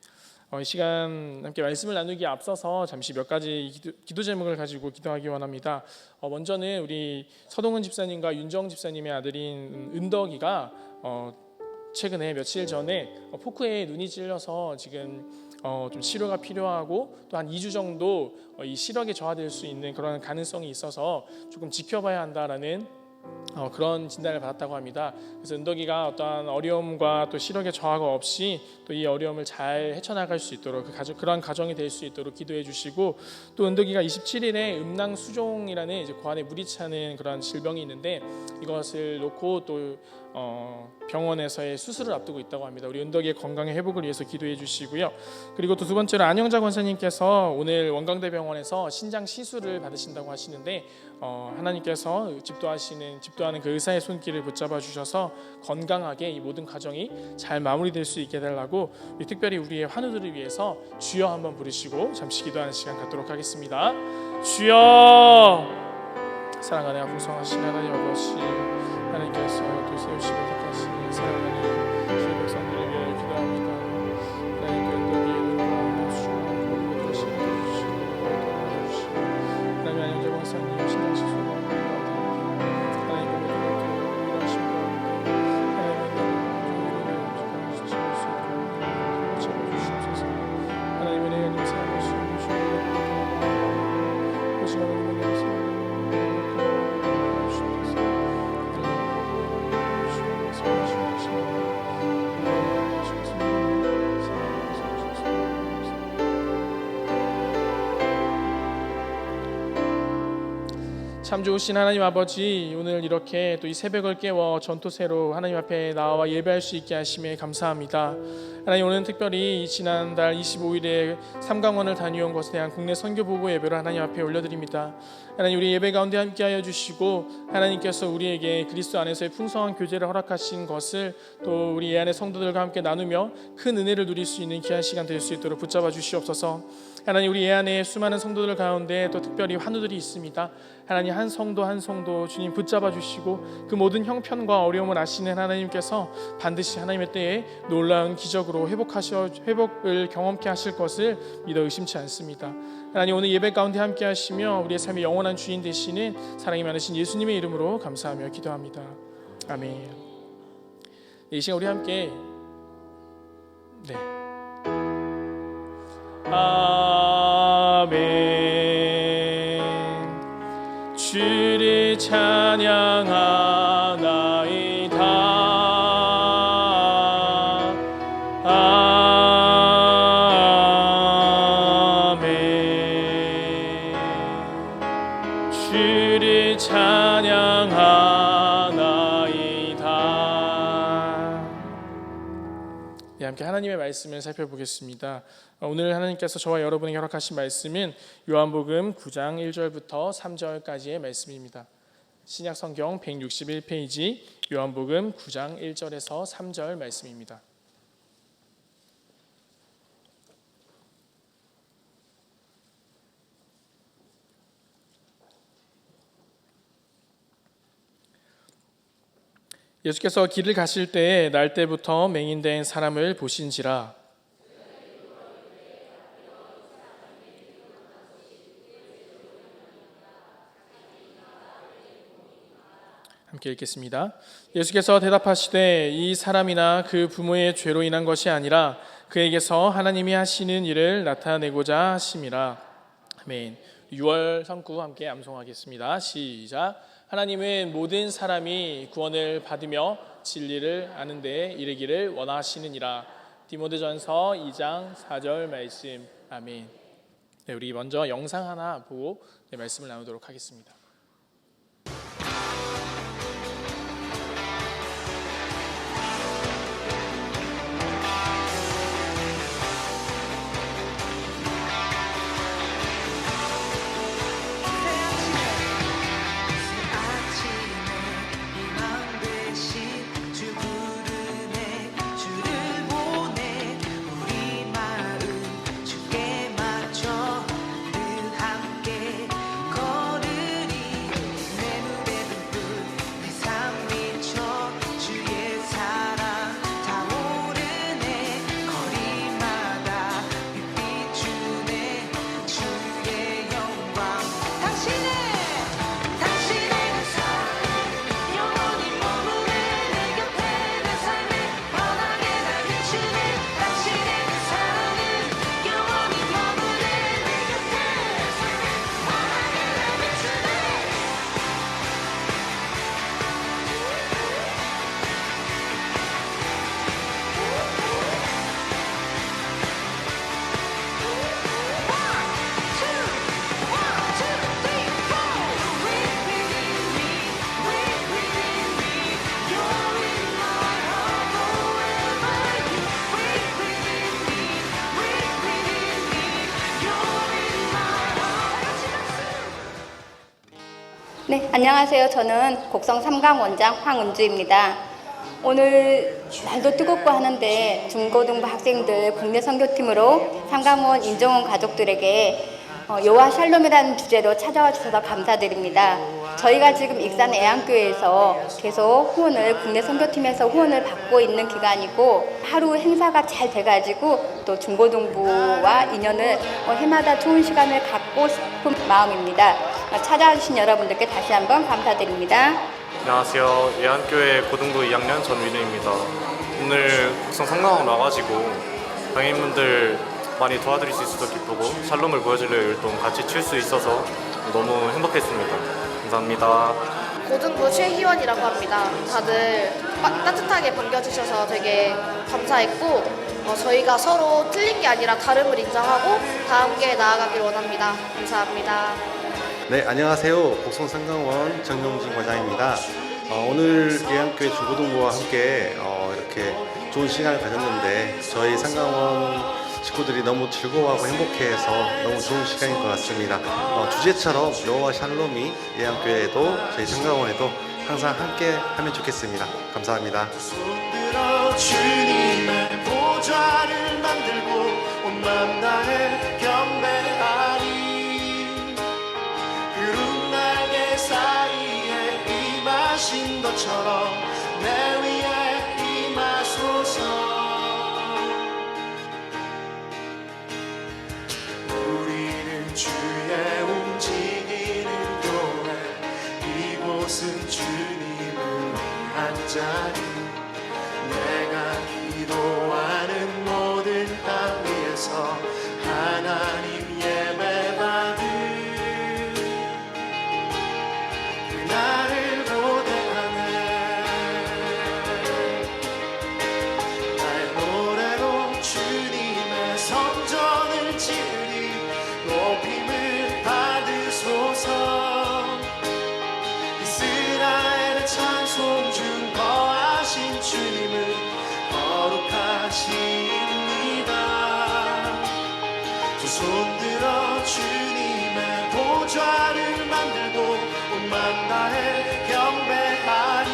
이 시간 함께 말씀을 나누기에 앞서서 잠시 몇 가지 기도 제목을 가지고 기도하기 원합니다. 먼저는 우리 서동은 집사님과 윤정 집사님의 아들인 은덕이가 최근에 며칠 전에 포크에 눈이 찔려서 지금 좀 치료가 필요하고 또 한 2주 정도 이 시력에 저하될 수 있는 그런 가능성이 있어서 조금 지켜봐야 한다라는 그런 진단을 받았다고 합니다. 그래서 은덕이가 어떠한 어려움과 또 시력의 저하가 없이 또 이 어려움을 잘 헤쳐나갈 수 있도록 그런 가정이 될 수 있도록 기도해 주시고, 또 은덕이가 27일에 음낭수종이라는 이제 고환에 물이 차는 그런 질병이 있는데 이것을 놓고 또 병원에서의 수술을 앞두고 있다고 합니다. 우리 은덕이의 건강의 회복을 위해서 기도해 주시고요. 그리고 또 두 번째로 안영자 권사님께서 오늘 원광대병원에서 신장 시술을 받으신다고 하시는데 하나님께서 집도하는 그 의사의 손길을 붙잡아 주셔서 건강하게 이 모든 과정이 잘 마무리될 수 있게 달라고 특별히 우리의 환우들을 위해서 주여 한번 부르시고 잠시 기도하는 시간 갖도록 하겠습니다. 주여. 사랑하는 풍성하신 하나님 아버지, 하나님께서 또 세우시고 택하신 사랑하는 주의 백성들을 위해 기도합니다. 하나님 은덕이의 눈과 수종을 모두 다시 해주시고 도와주시고, 하나님 안영재 권사님 신장 시술을 받으옵니다. 하나님 모든 일하신 가운데 하나님의 주실 수 있도록 잡아주시옵소서. 하나님 은혜가 님 삶을 주시옵소서. 오직 하나님의 말씀 참 좋으신 하나님 아버지, 오늘 이렇게 또 이 새벽을 깨워 전토새로 하나님 앞에 나와 예배할 수 있게 하심에 감사합니다. 하나님, 오늘 특별히 지난달 25일에 삼강원을 다녀온 것에 대한 국내 선교 보고 예배를 하나님 앞에 올려드립니다. 하나님, 우리 예배 가운데 함께하여 주시고 하나님께서 우리에게 그리스도 안에서의 풍성한 교제를 허락하신 것을 또 우리 예안의 성도들과 함께 나누며 큰 은혜를 누릴 수 있는 귀한 시간 될 수 있도록 붙잡아 주시옵소서. 하나님, 우리 예안의 수많은 성도들 가운데 또 특별히 환우들이 있습니다. 하나님, 한 성도 한 성도 주님 붙잡아 주시고 그 모든 형편과 어려움을 아시는 하나님께서 반드시 하나님의 때에 놀라운 기적으로 회복을 경험케 하실 것을 믿어 의심치 않습니다. 하나님, 오늘 예배 가운데 함께 하시며 우리의 삶의 영원한 주인 되시는 사랑이 많으신 예수님의 이름으로 감사하며 기도합니다. 아멘. 이 시간 우리 함께 아멘. 주를 찬양하나이다. 아멘. 주를 찬양하나이다. 함께 하나님의 말씀을 살펴보겠습니다. 오늘 하나님께서 저와 여러분에게 허락하신 말씀은 요한복음 9장 1절부터 3절까지의 말씀입니다. 신약성경 161페이지 요한복음 9장 1절에서 3절 말씀입니다. 예수께서 길을 가실 때에 날 때부터 맹인된 사람을 보신지라. 함께 읽겠습니다. 예수께서 대답하시되 이 사람이나 그 부모의 죄로 인한 것이 아니라 그에게서 하나님이 하시는 일을 나타내고자 하심이라. 아멘. 6월 성구 함께 암송하겠습니다. 시작. 하나님은 모든 사람이 구원을 받으며 진리를 아는 데 이르기를 원하시느니라. 디모데전서 2장 4절 말씀. 아멘. 네, 우리 먼저 영상 하나 보고 말씀을 나누도록 하겠습니다. 네, 안녕하세요. 저는 곡성 3강 원장 황은주입니다. 오늘 날도 뜨겁고 하는데 중고등부 학생들 국내 선교팀으로 3강원 인정원 가족들에게 여호와 샬롬이라는 주제로 찾아와 주셔서 감사드립니다. 저희가 지금 익산 애안교회에서 계속 후원을 국내 선교팀에서 후원을 받고 있는 기간이고 하루 행사가 잘 돼가지고 또 중고등부와 인연을 해마다 좋은 시간을 갖고 싶은 마음입니다. 찾아와 주신 여러분들께 다시 한번 감사드립니다. 안녕하세요. 애안교회 고등부 2학년 전민우입니다. 오늘 곡성 성강원 와가지고 장애인분들 많이 도와드릴 수 있어서 기쁘고 샬롬을 보여줄 율동 같이 칠 수 있어서 너무 행복했습니다. 감사합니다. 고등부 최희원이라고 합니다. 다들 따뜻하게 반겨주셔서 되게 감사했고 저희가 서로 틀린 게 아니라 다름을 인정하고 다 함께 나아가길 원합니다. 감사합니다. 네, 안녕하세요. 곡성 상강원 정용진 과장입니다. 오늘 애안교회 중고등부와 함께 이렇게 좋은 시간을 가졌는데 저희 상강원 식구들이 너무 즐거워하고 행복해해서 너무 좋은 시간인 것 같습니다. 주제처럼 여호와 샬롬이 애안교회에도 저희 상강원에도 항상 함께 하면 좋겠습니다. 감사합니다. 주님의 보좌를 만들고 온 만나에 경배하리. 구름 날개 사이에 임하신 것처럼 내 위에 임하소서. 우리는 주의 움직이는 교회, 이곳은 주님을 위한 자리. 내가 기도하는 모든 땅 위에서 하나님 예배받을 그날을 고대하네. 나의 노래로 주님의 성전을 지으리. 높임을 받으소서. 이스라엘의 찬송 중 거하신 주님은 거룩하십니다. 두 손 들어 주님의 보좌를 만들고 온 만나에 경배하리.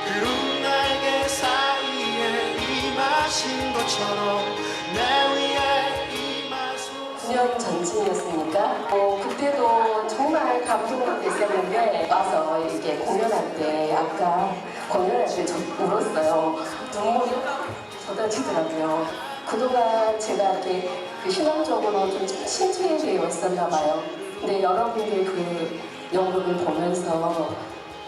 구름 날개 사이에 임하신 것처럼 내 위에 임하소서. 9년 전쯤이었으니까 그때도 정말 감동을 받고 있었는데 와서 이렇게 공연할 때 잠깐 공연할 때 울었어요. 눈물이 쏟아지더라고요. 그동안 제가 이렇게 신앙적으로 좀 침체되어 있었나 봐요. 근데 여러분들 그 연극을 보면서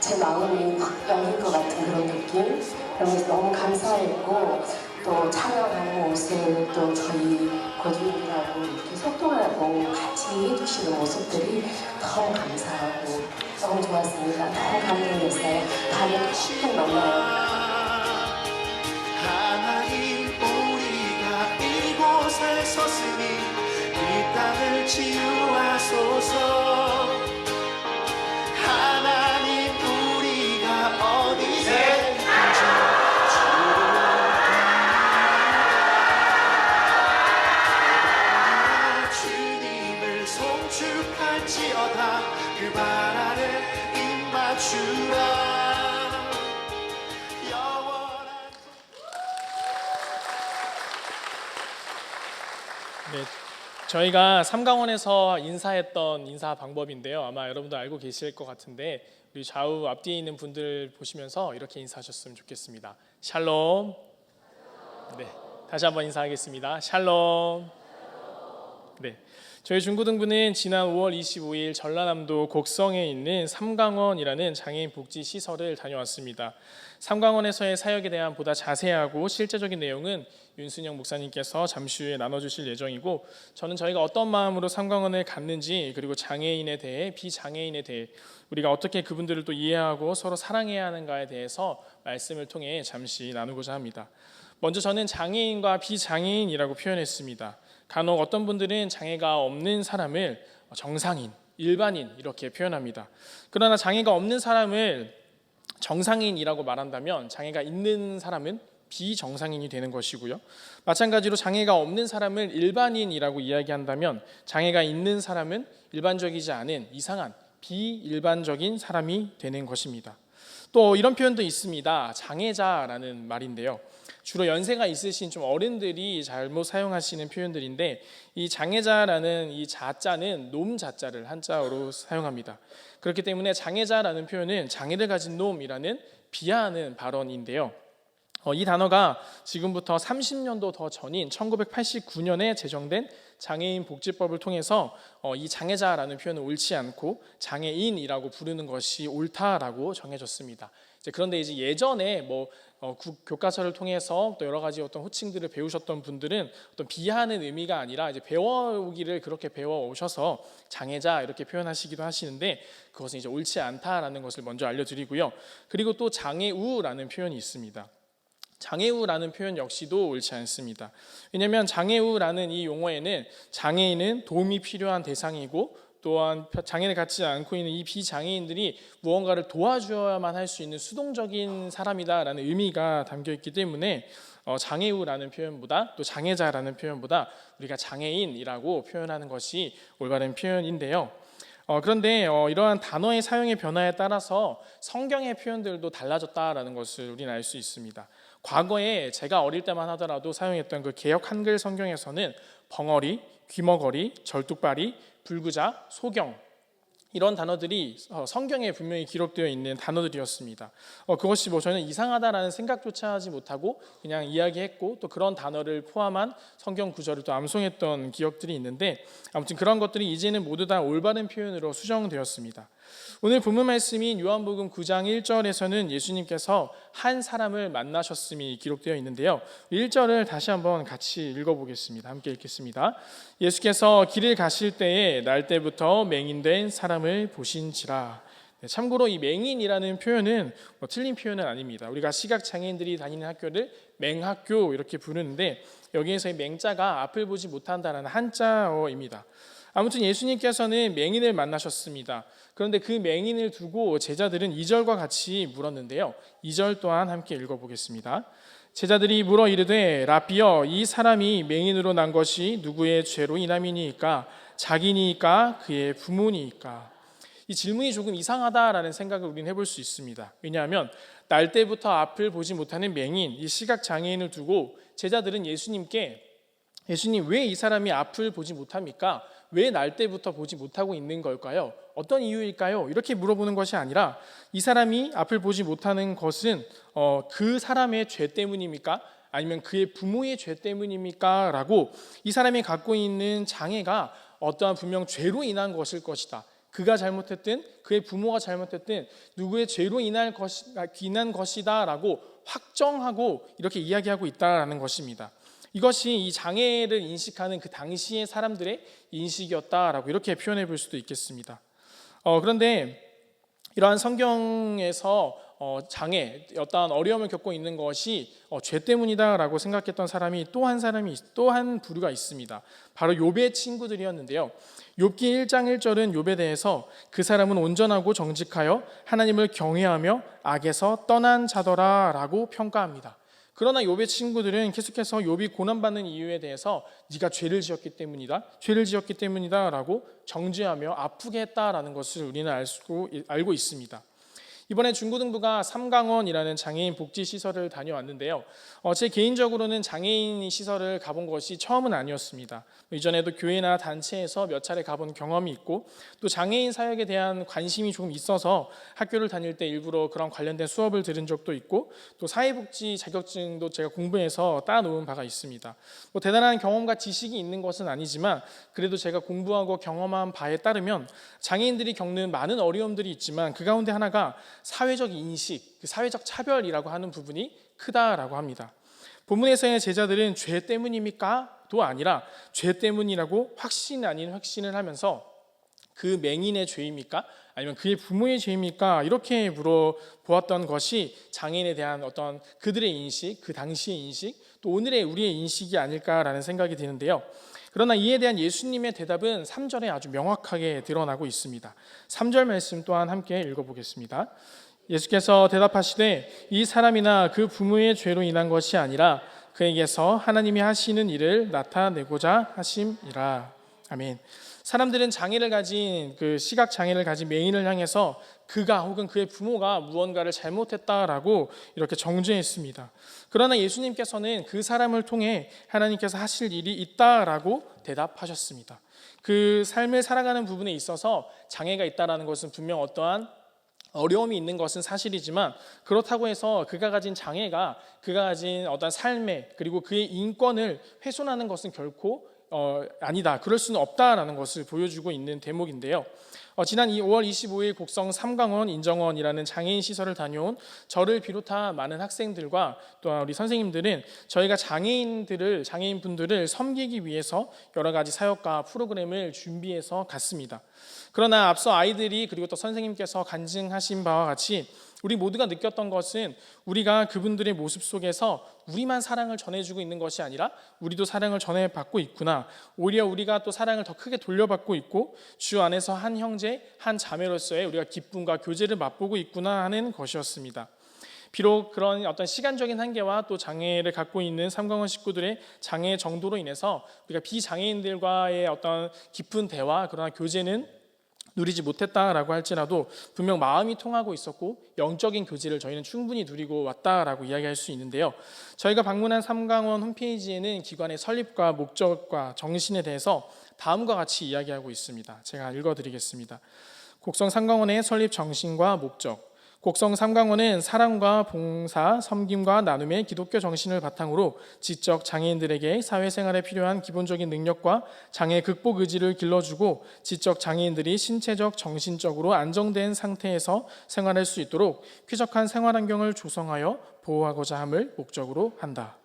제 마음이 확 열릴 것 같은 그런 느낌, 그러면서 너무 감사했고, 또 촬영하는 모습, 또 저희 고주인들하고 이렇게 소통하고 같이 해주시는 모습들이 너무 감사하고 너무 좋았습니다. 너무 감동했어요. 다음에 꼭 만나요. 하나님, 우리가 이곳에 섰으니 이 땅을 치유하소서. 하나님, 우리가 어디에 주님을 송축할지어다. 그 발 아래 입 맞추라. 영원한 네, 저희가 삼강원에서 인사했던 인사 방법인데요. 아마 여러분도 알고 계실 것 같은데 우리 좌우 앞뒤에 있는 분들 보시면서 이렇게 인사하셨으면 좋겠습니다. 샬롬. 네, 다시 한번 인사하겠습니다. 샬롬. 네, 저희 중고등부는 지난 5월 25일 전라남도 곡성에 있는 삼강원이라는 장애인 복지 시설을 다녀왔습니다. 삼강원에서의 사역에 대한 보다 자세하고 실제적인 내용은 윤순영 목사님께서 잠시 후에 나눠주실 예정이고, 저는 저희가 어떤 마음으로 삼강원을 갔는지, 그리고 장애인에 대해, 비장애인에 대해 우리가 어떻게 그분들을 또 이해하고 서로 사랑해야 하는가에 대해서 말씀을 통해 잠시 나누고자 합니다. 먼저 저는 장애인과 비장애인이라고 표현했습니다. 간혹 어떤 분들은 장애가 없는 사람을 정상인, 일반인 이렇게 표현합니다. 그러나 장애가 없는 사람을 정상인이라고 말한다면 장애가 있는 사람은 비정상인이 되는 것이고요. 마찬가지로 장애가 없는 사람을 일반인이라고 이야기한다면 장애가 있는 사람은 일반적이지 않은 이상한 비일반적인 사람이 되는 것입니다. 또 이런 표현도 있습니다. 장애자라는 말인데요. 주로 연세가 있으신 좀 어른들이 잘못 사용하시는 표현들인데, 이 장애자라는 이 자자는 놈 자자를 한자어로 사용합니다. 그렇기 때문에 장애자라는 표현은 장애를 가진 놈이라는 비하하는 발언인데요. 이 단어가 지금부터 30년도 더 전인 1989년에 제정된 장애인 복지법을 통해서 이 장애자라는 표현은 옳지 않고 장애인이라고 부르는 것이 옳다라고 정해졌습니다. 그런데 이제 예전에 교과서를 통해서 또 여러 가지 어떤 호칭들을 배우셨던 분들은 어떤 비하하는 의미가 아니라 이제 배워오기를 그렇게 배워오셔서 장애자 이렇게 표현하시기도 하시는데, 그것은 이제 옳지 않다라는 것을 먼저 알려드리고요. 그리고 또 장애우라는 표현이 있습니다. 장애우라는 표현 역시도 옳지 않습니다. 왜냐하면 장애우라는 이 용어에는 장애인은 도움이 필요한 대상이고, 또한 장애를 갖지 않고 있는 이 비장애인들이 무언가를 도와줘야만 할 수 있는 수동적인 사람이다라는 의미가 담겨있기 때문에 장애우라는 표현보다, 또 장애자라는 표현보다 우리가 장애인이라고 표현하는 것이 올바른 표현인데요. 그런데 이러한 단어의 사용의 변화에 따라서 성경의 표현들도 달라졌다라는 것을 우리는 알 수 있습니다. 과거에 제가 어릴 때만 하더라도 사용했던 그 개역 한글 성경에서는 벙어리, 귀머거리, 절뚝발이, 불구자, 소경 이런 단어들이 성경에 분명히 기록되어 있는 단어들이었습니다. 그것이 저는 이상하다라는 생각조차 하지 못하고 그냥 이야기했고, 또 그런 단어를 포함한 성경 구절을 또 암송했던 기억들이 있는데, 아무튼 그런 것들이 이제는 모두 다 올바른 표현으로 수정되었습니다. 오늘 본문 말씀인 요한복음 9장 1절에서는 예수님께서 한 사람을 만나셨음이 기록되어 있는데요. 1절을 다시 한번 같이 읽어보겠습니다. 함께 읽겠습니다. 예수께서 길을 가실 때에 날 때부터 맹인된 사람을 보신지라. 참고로 이 맹인이라는 표현은 틀린 표현은 아닙니다. 우리가 시각장애인들이 다니는 학교를 맹학교 이렇게 부르는데, 여기에서의 맹자가 앞을 보지 못한다라는 한자어입니다. 아무튼 예수님께서는 맹인을 만나셨습니다. 그런데 그 맹인을 두고 제자들은 2절과 같이 물었는데요. 2절 또한 함께 읽어보겠습니다. 제자들이 물어 이르되 라삐여, 이 사람이 맹인으로 난 것이 누구의 죄로 인함이니이까? 자기니이까 그의 부모니이까? 이 질문이 조금 이상하다라는 생각을 우리는 해볼 수 있습니다. 왜냐하면 날 때부터 앞을 보지 못하는 맹인, 이 시각장애인을 두고 제자들은 예수님 왜 이 사람이 앞을 보지 못합니까? 왜 날 때부터 보지 못하고 있는 걸까요? 어떤 이유일까요? 이렇게 물어보는 것이 아니라 이 사람이 앞을 보지 못하는 것은 그 사람의 죄 때문입니까? 아니면 그의 부모의 죄 때문입니까? 라고 이 사람이 갖고 있는 장애가 어떠한 분명 죄로 인한 것일 것이다. 그가 잘못했든 그의 부모가 잘못했든 누구의 죄로 인한 것이다 라고 확정하고 이렇게 이야기하고 있다는 것입니다. 이것이 이 장애를 인식하는 그 당시의 사람들의 인식이었다라고 이렇게 표현해 볼 수도 있겠습니다. 그런데 이러한 성경에서 장애, 어떠한 어려움을 겪고 있는 것이 죄 때문이다라고 생각했던 사람이 또 한 부류가 있습니다. 바로 욥의 친구들이었는데요. 욥기 1장 1절은 욥에 대해서 그 사람은 온전하고 정직하여 하나님을 경외하며 악에서 떠난 자더라라고 평가합니다. 그러나 욥의 친구들은 계속해서 욥이 고난받는 이유에 대해서 네가 죄를 지었기 때문이다라고 정죄하며 아프게 했다라는 것을 우리는 알고 있습니다. 이번에 중고등부가 삼강원이라는 장애인 복지 시설을 다녀왔는데요. 제 개인적으로는 장애인 시설을 가본 것이 처음은 아니었습니다. 이전에도 교회나 단체에서 몇 차례 가본 경험이 있고 또 장애인 사역에 대한 관심이 조금 있어서 학교를 다닐 때 일부러 그런 관련된 수업을 들은 적도 있고 또 사회복지 자격증도 제가 공부해서 따놓은 바가 있습니다. 대단한 경험과 지식이 있는 것은 아니지만 그래도 제가 공부하고 경험한 바에 따르면 장애인들이 겪는 많은 어려움들이 있지만 그 가운데 하나가 사회적 인식, 사회적 차별이라고 하는 부분이 크다라고 합니다. 본문에서의 제자들은 죄 때문입니까? 도 아니라 죄 때문이라고 확신 아닌 확신을 하면서 그 맹인의 죄입니까? 아니면 그의 부모의 죄입니까? 이렇게 물어보았던 것이 장애인에 대한 어떤 그들의 인식, 그 당시의 인식, 또 오늘의 우리의 인식이 아닐까라는 생각이 드는데요. 그러나 이에 대한 예수님의 대답은 3절에 아주 명확하게 드러나고 있습니다. 3절 말씀 또한 함께 읽어보겠습니다. 예수께서 대답하시되 이 사람이나 그 부모의 죄로 인한 것이 아니라 그에게서 하나님이 하시는 일을 나타내고자 하심이라. 아멘. 사람들은 장애를 가진 시각 장애를 가진 맹인을 향해서 그가 혹은 그의 부모가 무언가를 잘못했다라고 이렇게 정죄했습니다. 그러나 예수님께서는 그 사람을 통해 하나님께서 하실 일이 있다라고 대답하셨습니다. 그 삶을 살아가는 부분에 있어서 장애가 있다라는 것은 분명 어떠한 어려움이 있는 것은 사실이지만 그렇다고 해서 그가 가진 장애가 그가 가진 어떤 삶에 그리고 그의 인권을 훼손하는 것은 결코 아니다. 그럴 수는 없다라는 것을 보여주고 있는 대목인데요. 지난 5월 25일 곡성 삼강원 인정원이라는 장애인 시설을 다녀온 저를 비롯한 많은 학생들과 또 우리 선생님들은 저희가 장애인분들을 섬기기 위해서 여러 가지 사역과 프로그램을 준비해서 갔습니다. 그러나 앞서 아이들이 그리고 또 선생님께서 간증하신 바와 같이 우리 모두가 느꼈던 것은 우리가 그분들의 모습 속에서 우리만 사랑을 전해주고 있는 것이 아니라 우리도 사랑을 전해받고 있구나. 오히려 우리가 또 사랑을 더 크게 돌려받고 있고 주 안에서 한 형제, 한 자매로서의 우리가 기쁨과 교제를 맛보고 있구나 하는 것이었습니다. 비록 그런 어떤 시간적인 한계와 또 장애를 갖고 있는 삼강원 식구들의 장애 정도로 인해서 우리가 비장애인들과의 어떤 깊은 대화, 그러나 교제는 누리지 못했다라고 할지라도 분명 마음이 통하고 있었고 영적인 교제를 저희는 충분히 누리고 왔다라고 이야기할 수 있는데요. 저희가 방문한 삼강원 홈페이지에는 기관의 설립과 목적과 정신에 대해서 다음과 같이 이야기하고 있습니다. 제가 읽어드리겠습니다. 곡성 삼강원의 설립 정신과 목적. 곡성 삼강원은 사랑과 봉사, 섬김과 나눔의 기독교 정신을 바탕으로 지적 장애인들에게 사회생활에 필요한 기본적인 능력과 장애 극복 의지를 길러주고 지적 장애인들이 신체적, 정신적으로 안정된 상태에서 생활할 수 있도록 쾌적한 생활 환경을 조성하여 보호하고자 함을 목적으로 한다.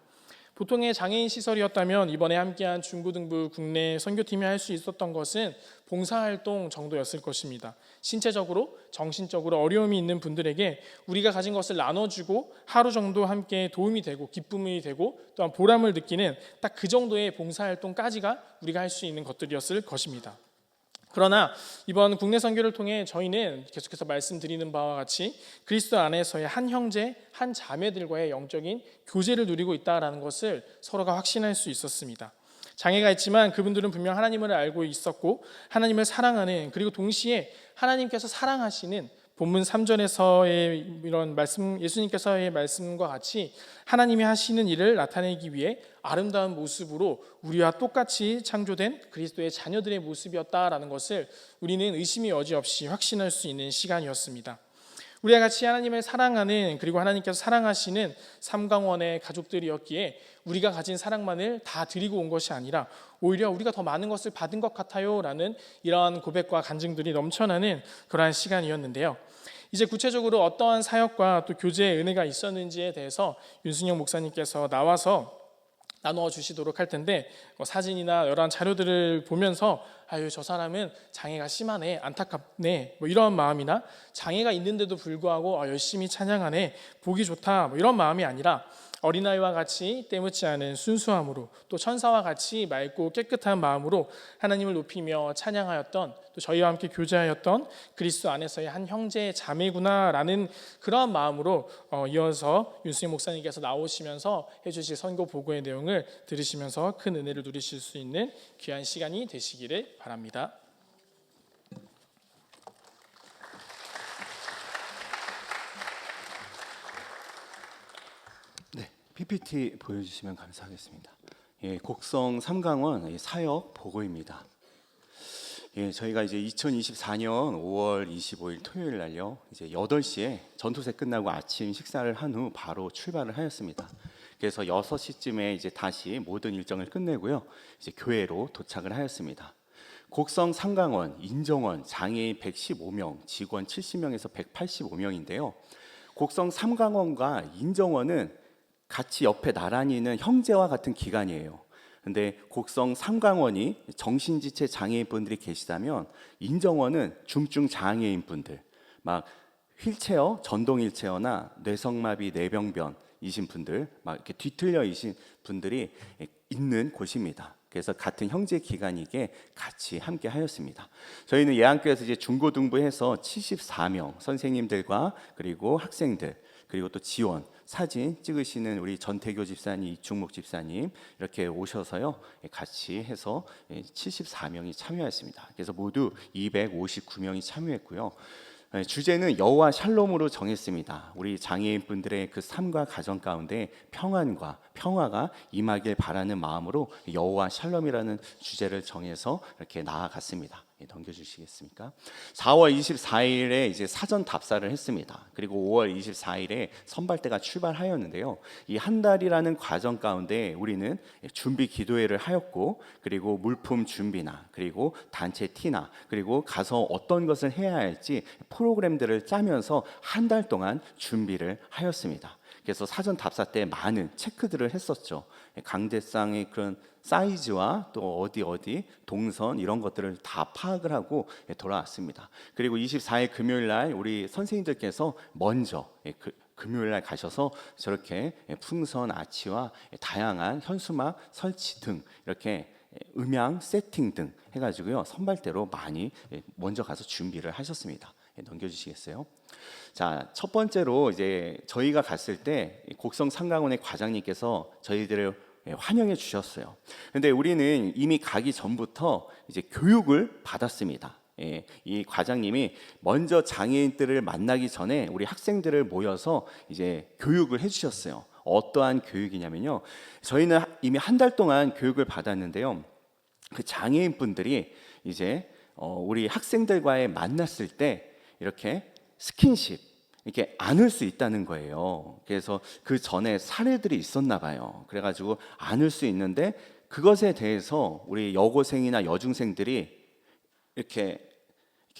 보통의 장애인 시설이었다면 이번에 함께한 중고등부 국내 선교팀이 할 수 있었던 것은 봉사활동 정도였을 것입니다. 신체적으로, 정신적으로 어려움이 있는 분들에게 우리가 가진 것을 나눠주고 하루 정도 함께 도움이 되고 기쁨이 되고 또한 보람을 느끼는 딱 그 정도의 봉사활동까지가 우리가 할 수 있는 것들이었을 것입니다. 그러나 이번 국내 선교를 통해 저희는 계속해서 말씀드리는 바와 같이 그리스도 안에서의 한 형제, 한 자매들과의 영적인 교제를 누리고 있다는 것을 서로가 확신할 수 있었습니다. 장애가 있지만 그분들은 분명 하나님을 알고 있었고 하나님을 사랑하는 그리고 동시에 하나님께서 사랑하시는 본문 3절에서의 이런 말씀, 예수님께서의 말씀과 같이 하나님이 하시는 일을 나타내기 위해 아름다운 모습으로 우리와 똑같이 창조된 그리스도의 자녀들의 모습이었다라는 것을 우리는 의심이 여지없이 확신할 수 있는 시간이었습니다. 우리와 같이 하나님을 사랑하는, 그리고 하나님께서 사랑하시는 삼강원의 가족들이었기에 우리가 가진 사랑만을 다 드리고 온 것이 아니라 오히려 우리가 더 많은 것을 받은 것 같아요 라는 이러한 고백과 간증들이 넘쳐나는 그러한 시간이었는데요. 이제 구체적으로 어떠한 사역과 또 교제의 은혜가 있었는지에 대해서 윤순영 목사님께서 나와서 나누어 주시도록 할 텐데, 사진이나 여러 자료들을 보면서 아유, 저 사람은 장애가 심하네, 안타깝네, 이런 마음이나 장애가 있는데도 불구하고 열심히 찬양하네, 보기 좋다, 이런 마음이 아니라 어린아이와 같이 때묻지 않은 순수함으로, 또 천사와 같이 맑고 깨끗한 마음으로 하나님을 높이며 찬양하였던, 또 저희와 함께 교제하였던 그리스도 안에서의 한 형제 자매구나라는 그러한 마음으로 이어서 윤수영 목사님께서 나오시면서 해주실 선교 보고의 내용을 들으시면서 큰 은혜를 누리실 수 있는 귀한 시간이 되시기를 바랍니다. PPT 보여주시면 감사하겠습니다. 곡성 삼강원 사역 보고입니다. 저희가 이제 2024년 5월 25일 토요일 날요, 이제 8시에 전투세 끝나고 아침 식사를 한 후 바로 출발을 하였습니다. 그래서 6시쯤에 이제 다시 모든 일정을 끝내고요, 이제 교회로 도착을 하였습니다. 곡성 삼강원, 인정원, 장애인 115명, 직원 70명에서 185명인데요. 곡성 삼강원과 인정원은 같이 옆에 나란히 있는 형제와 같은 기관이에요. 근데 곡성 삼강원이 정신지체 장애인분들이 계시다면 인정원은 중증 장애인분들, 막 휠체어, 전동 휠체어나 뇌성마비, 뇌병변이신 분들, 막 이렇게 뒤틀려 있신 분들이 있는 곳입니다. 그래서 같은 형제 기관이게 같이 함께 하였습니다. 저희는 예안교에서 이제 중고등부해서 74명 선생님들과 그리고 학생들, 그리고 또 지원, 사진 찍으시는 우리 전태교 집사님, 이충목 집사님 이렇게 오셔서요, 같이 해서 74명이 참여했습니다. 그래서 모두 259명이 참여했고요. 주제는 여호와 샬롬으로 정했습니다. 우리 장애인분들의 그 삶과 가정 가운데 평안과 평화가 임하길 바라는 마음으로 여호와 샬롬이라는 주제를 정해서 이렇게 나아갔습니다. 넘겨주시겠습니까? 4월 24일에 이제 사전 답사를 했습니다. 그리고 5월 24일에 선발대가 출발하였는데요. 이 한 달이라는 과정 가운데 우리는 준비 기도회를 하였고, 그리고 물품 준비나, 그리고 단체 티나, 그리고 가서 어떤 것을 해야 할지 프로그램들을 짜면서 한 달 동안 준비를 하였습니다. 그래서 사전 답사 때 많은 체크들을 했었죠. 강대상의 그런 사이즈와 또 어디 동선 이런 것들을 다 파악을 하고 돌아왔습니다. 그리고 24일 금요일 날 우리 선생님들께서 먼저 금요일 날 가셔서 저렇게 풍선 아치와 다양한 현수막 설치 등 이렇게 음향 세팅 등 해가지고요, 선발대로 많이 먼저 가서 준비를 하셨습니다. 넘겨주시겠어요? 자, 첫 번째로 이제 저희가 갔을 때 곡성 삼강원의 과장님께서 저희들을 환영해 주셨어요. 근데 우리는 이미 가기 전부터 이제 교육을 받았습니다. 이 과장님이 먼저 장애인들을 만나기 전에 우리 학생들을 모여서 이제 교육을 해주셨어요. 어떠한 교육이냐면요, 저희는 이미 한 달 동안 교육을 받았는데요, 그 장애인분들이 이제 우리 학생들과의 만났을 때 이렇게 스킨십, 이렇게 안을 수 있다는 거예요. 그래서 그 전에 사례들이 있었나 봐요. 그래가지고 안을 수 있는데 그것에 대해서 우리 여고생이나 여중생들이 이렇게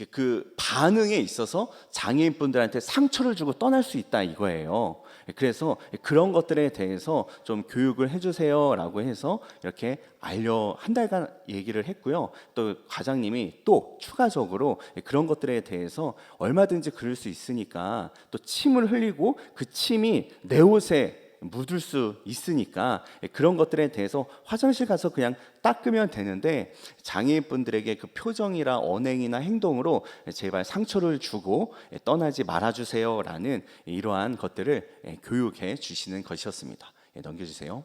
그 반응에 있어서 장애인분들한테 상처를 주고 떠날 수 있다 이거예요. 그래서 그런 것들에 대해서 좀 교육을 해주세요라고 해서 이렇게 한 달간 얘기를 했고요. 또 과장님이 또 추가적으로 그런 것들에 대해서 얼마든지 그럴 수 있으니까 또 침을 흘리고 그 침이 내 옷에 묻을 수 있으니까 그런 것들에 대해서 화장실 가서 그냥 닦으면 되는데 장애인분들에게 그 표정이나 언행이나 행동으로 제발 상처를 주고 떠나지 말아주세요라는 이러한 것들을 교육해 주시는 것이었습니다. 넘겨주세요.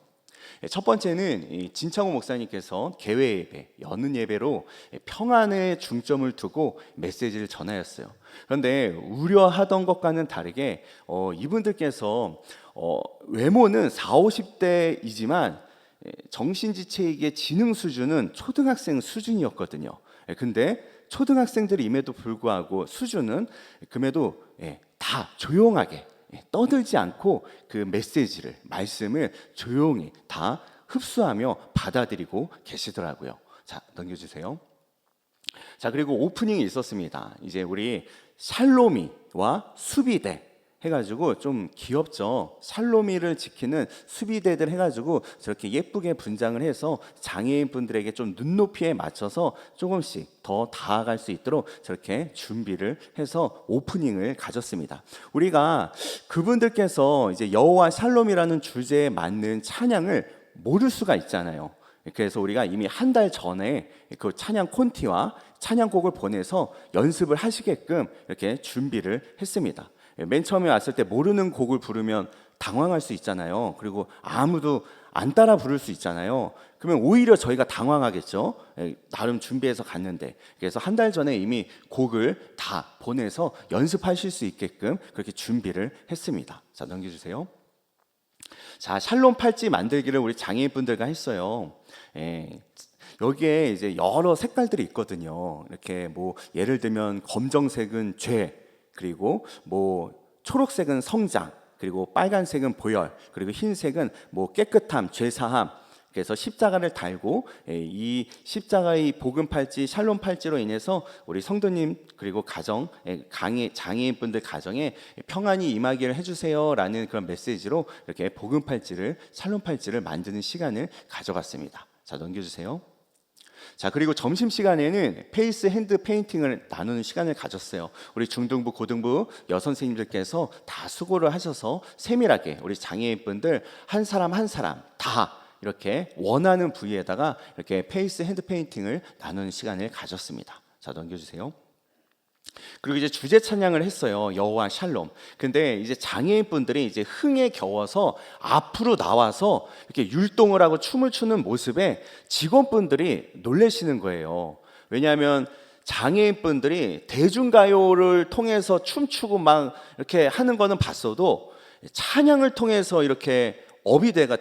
첫 번째는 이 진창호 목사님께서 개회 예배, 여는 예배로 평안에 중점을 두고 메시지를 전하였어요. 그런데 우려하던 것과는 다르게 이분들께서 외모는 40, 50대이지만 정신지체에게 지능 수준은 초등학생 수준이었거든요. 근데 초등학생들이 임에도 불구하고 수준은 금에도 다 조용하게 떠들지 않고 그 메시지를, 말씀을 조용히 다 흡수하며 받아들이고 계시더라고요. 자, 넘겨주세요. 자, 그리고 오프닝이 있었습니다. 이제 우리 샬로미와 수비대 해가지고 좀 귀엽죠. 샬로미를 지키는 수비대들 해가지고 저렇게 예쁘게 분장을 해서 장애인 분들에게 좀 눈높이에 맞춰서 조금씩 더 다가갈 수 있도록 저렇게 준비를 해서 오프닝을 가졌습니다. 우리가 그분들께서 이제 여호와 샬롬이라는 주제에 맞는 찬양을 모를 수가 있잖아요. 그래서 우리가 이미 한 달 전에 그 찬양 콘티와 찬양곡을 보내서 연습을 하시게끔 이렇게 준비를 했습니다. 맨 처음에 왔을 때 모르는 곡을 부르면 당황할 수 있잖아요. 그리고 아무도 안 따라 부를 수 있잖아요. 그러면 오히려 저희가 당황하겠죠. 나름 준비해서 갔는데. 그래서 한 달 전에 이미 곡을 다 보내서 연습하실 수 있게끔 그렇게 준비를 했습니다. 자, 넘겨주세요. 자, 샬롬 팔찌 만들기를 우리 장애인분들과 했어요. 여기에 이제 여러 색깔들이 있거든요. 이렇게 뭐 예를 들면 검정색은 죄, 그리고 뭐 초록색은 성장, 그리고 빨간색은 보혈, 그리고 흰색은 뭐 깨끗함, 죄사함. 그래서 십자가를 달고 이 십자가의 복음 팔찌, 샬롬 팔찌로 인해서 우리 성도님 그리고 가정, 장애인분들 가정에 평안이 임하기를 해주세요라는 그런 메시지로 이렇게 복음 팔찌를, 샬롬 팔찌를 만드는 시간을 가져갔습니다. 자, 넘겨주세요. 자, 그리고 점심시간에는 페이스 핸드 페인팅을 나누는 시간을 가졌어요. 우리 중등부, 고등부 여선생님들께서 다 수고를 하셔서 세밀하게 우리 장애인분들 한 사람 한 사람 다 이렇게 원하는 부위에다가 이렇게 페이스 핸드 페인팅을 나누는 시간을 가졌습니다. 자, 넘겨주세요. 그리고 이제 주제 찬양을 했어요. 여호와 샬롬. 근데 이제 장애인분들이 이제 흥에 겨워서 앞으로 나와서 이렇게 율동을 하고 춤을 추는 모습에 직원분들이 놀라시는 거예요. 왜냐하면 장애인분들이 대중가요를 통해서 춤추고 막 이렇게 하는 거는 봤어도 찬양을 통해서 이렇게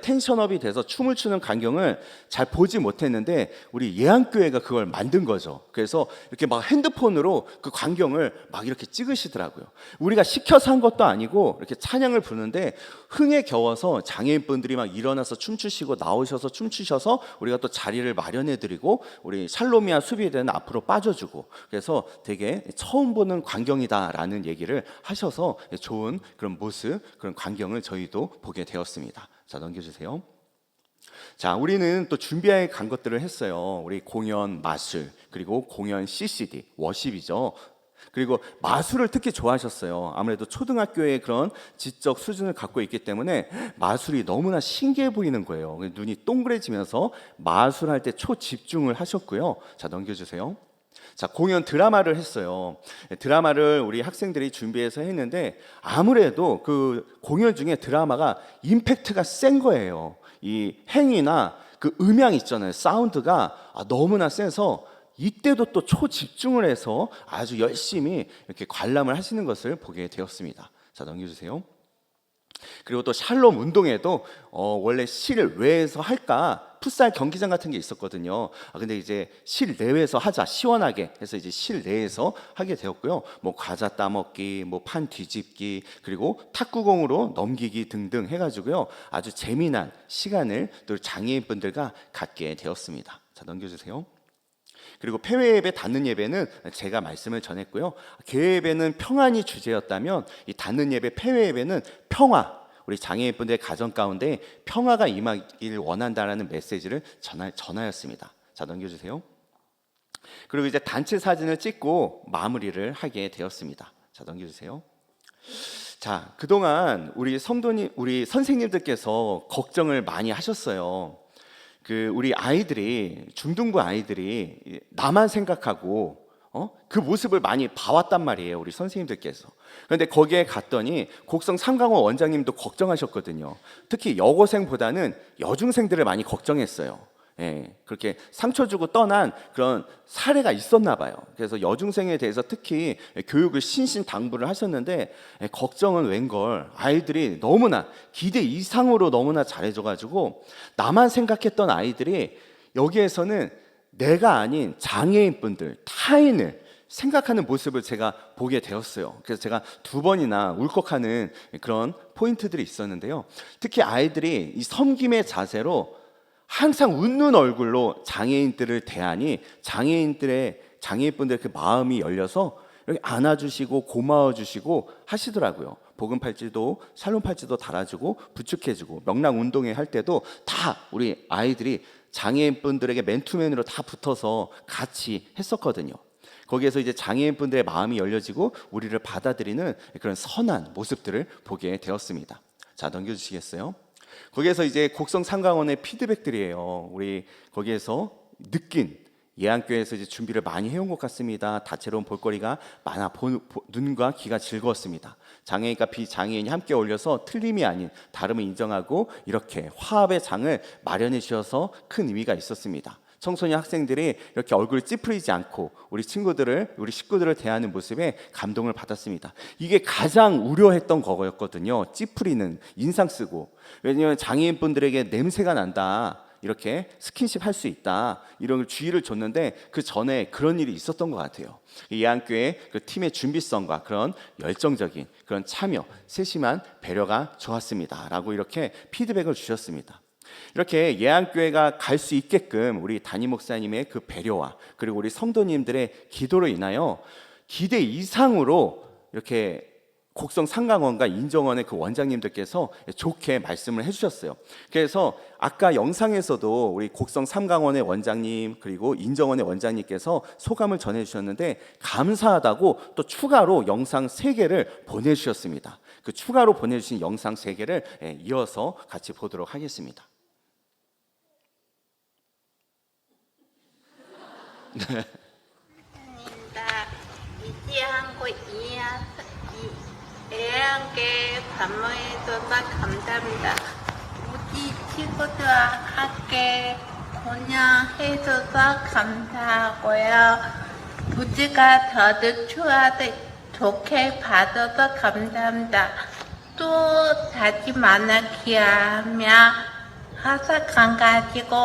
텐션업이 돼서 춤을 추는 광경을 잘 보지 못했는데 우리 예안교회가 그걸 만든 거죠. 그래서 이렇게 막 핸드폰으로 그 광경을 막 이렇게 찍으시더라고요. 우리가 시켜서 한 것도 아니고 이렇게 찬양을 부르는데 흥에 겨워서 장애인분들이 막 일어나서 춤추시고 나오셔서 춤추셔서 우리가 또 자리를 마련해드리고 우리 샬롬이와 수비대는 앞으로 빠져주고 그래서 되게 처음 보는 광경이다라는 얘기를 하셔서 좋은 그런 모습, 그런 광경을 저희도 보게 되었습니다. 자, 넘겨주세요. 자, 우리는 또 준비해 간 것들을 했어요. 우리 공연, 마술, 그리고 공연 CCD, 워십이죠. 그리고 마술을 특히 좋아하셨어요. 아무래도 초등학교의 그런 지적 수준을 갖고 있기 때문에 마술이 너무나 신기해 보이는 거예요. 눈이 동그래지면서 마술할 때 초집중을 하셨고요. 자, 넘겨주세요. 자, 공연 드라마를 했어요. 드라마를 우리 학생들이 준비해서 했는데 아무래도 그 공연 중에 드라마가 임팩트가 센 거예요. 이 행위나 그 음향 있잖아요. 사운드가 너무나 세서 이때도 또 초집중을 해서 아주 열심히 이렇게 관람을 하시는 것을 보게 되었습니다. 자, 넘겨주세요. 그리고 또 샬롬 운동회도 원래 실외에서 할까 풋살 경기장 같은 게 있었거든요. 근데 이제 실내에서 하자 시원하게 해서 이제 실내에서 하게 되었고요. 뭐 과자 따먹기, 뭐 판 뒤집기, 그리고 탁구공으로 넘기기 등등 해가지고요. 아주 재미난 시간을 또 장애인분들과 갖게 되었습니다. 자, 넘겨주세요. 그리고 폐회 예배, 닫는 예배는 제가 말씀을 전했고요. 개회 예배는 평안이 주제였다면 이 닫는 예배, 폐회 예배는 평화, 우리 장애인분들의 가정 가운데 평화가 임하기를 원한다라는 메시지를 전하였습니다. 자, 넘겨주세요. 그리고 이제 단체 사진을 찍고 마무리를 하게 되었습니다. 자, 넘겨주세요. 자, 그동안 우리 성도님, 우리 선생님들께서 걱정을 많이 하셨어요. 우리 아이들이, 중등부 아이들이 나만 생각하고 그 모습을 많이 봐왔단 말이에요, 우리 선생님들께서. 그런데 거기에 갔더니 곡성 삼강원 원장님도 걱정하셨거든요. 특히 여고생보다는 여중생들을 많이 걱정했어요. 예, 그렇게 상처 주고 떠난 그런 사례가 있었나 봐요. 그래서 여중생에 대해서 특히 교육을 신신당부를 하셨는데 걱정은 웬걸, 아이들이 너무나 기대 이상으로 너무나 잘해줘가지고 나만 생각했던 아이들이 여기에서는 내가 아닌 장애인분들, 타인을 생각하는 모습을 제가 보게 되었어요. 그래서 제가 2번이나 울컥하는 그런 포인트들이 있었는데요. 특히 아이들이 이 섬김의 자세로 항상 웃는 얼굴로 장애인들을 대하니 장애인분들의 그 마음이 열려서 이렇게 안아주시고 고마워주시고 하시더라고요. 복음팔찌도 샬롬팔찌도 달아주고 부축해주고 명랑운동회 할 때도 다 우리 아이들이 장애인분들에게 맨투맨으로 다 붙어서 같이 했었거든요. 거기에서 이제 장애인분들의 마음이 열려지고 우리를 받아들이는 그런 선한 모습들을 보게 되었습니다. 자, 넘겨주시겠어요? 거기에서 이제 곡성 삼강원의 피드백들이에요. 우리 거기에서 느낀 예안교회에서 이제 준비를 많이 해온 것 같습니다. 다채로운 볼거리가 많아 눈과 귀가 즐거웠습니다. 장애인과 비장애인이 함께 어울려서 틀림이 아닌 다름을 인정하고 이렇게 화합의 장을 마련해 주셔서 큰 의미가 있었습니다. 청소년 학생들이 이렇게 얼굴을 찌푸리지 않고 우리 식구들을 대하는 모습에 감동을 받았습니다. 이게 가장 우려했던 거였거든요. 찌푸리는, 인상 쓰고. 왜냐하면 장애인분들에게 냄새가 난다, 이렇게 스킨십 할 수 있다, 이런 주의를 줬는데 그 전에 그런 일이 있었던 것 같아요. 예안교회 그 팀의 준비성과 그런 열정적인 그런 참여, 세심한 배려가 좋았습니다 라고 이렇게 피드백을 주셨습니다. 이렇게 예안교회가 갈 수 있게끔 우리 담임 목사님의 그 배려와 그리고 우리 성도님들의 기도로 인하여 기대 이상으로 이렇게 곡성 삼강원과 인정원의 그 원장님들께서 좋게 말씀을 해주셨어요. 그래서 아까 영상에서도 우리 곡성 삼강원의 원장님 그리고 인정원의 원장님께서 소감을 전해주셨는데 감사하다고 또 추가로 영상 3개를 보내주셨습니다. 그 추가로 보내주신 영상 3개를 이어서 같이 보도록 하겠습니다. 이지하고 애한테 반모해줘서 감사합니다. 우리 친구들과 함께 공연해줘서 감사하고요. 부지가 더도 좋게 봐줘서 감사합니다. 또 다시 만나기하며 항상 건강하시고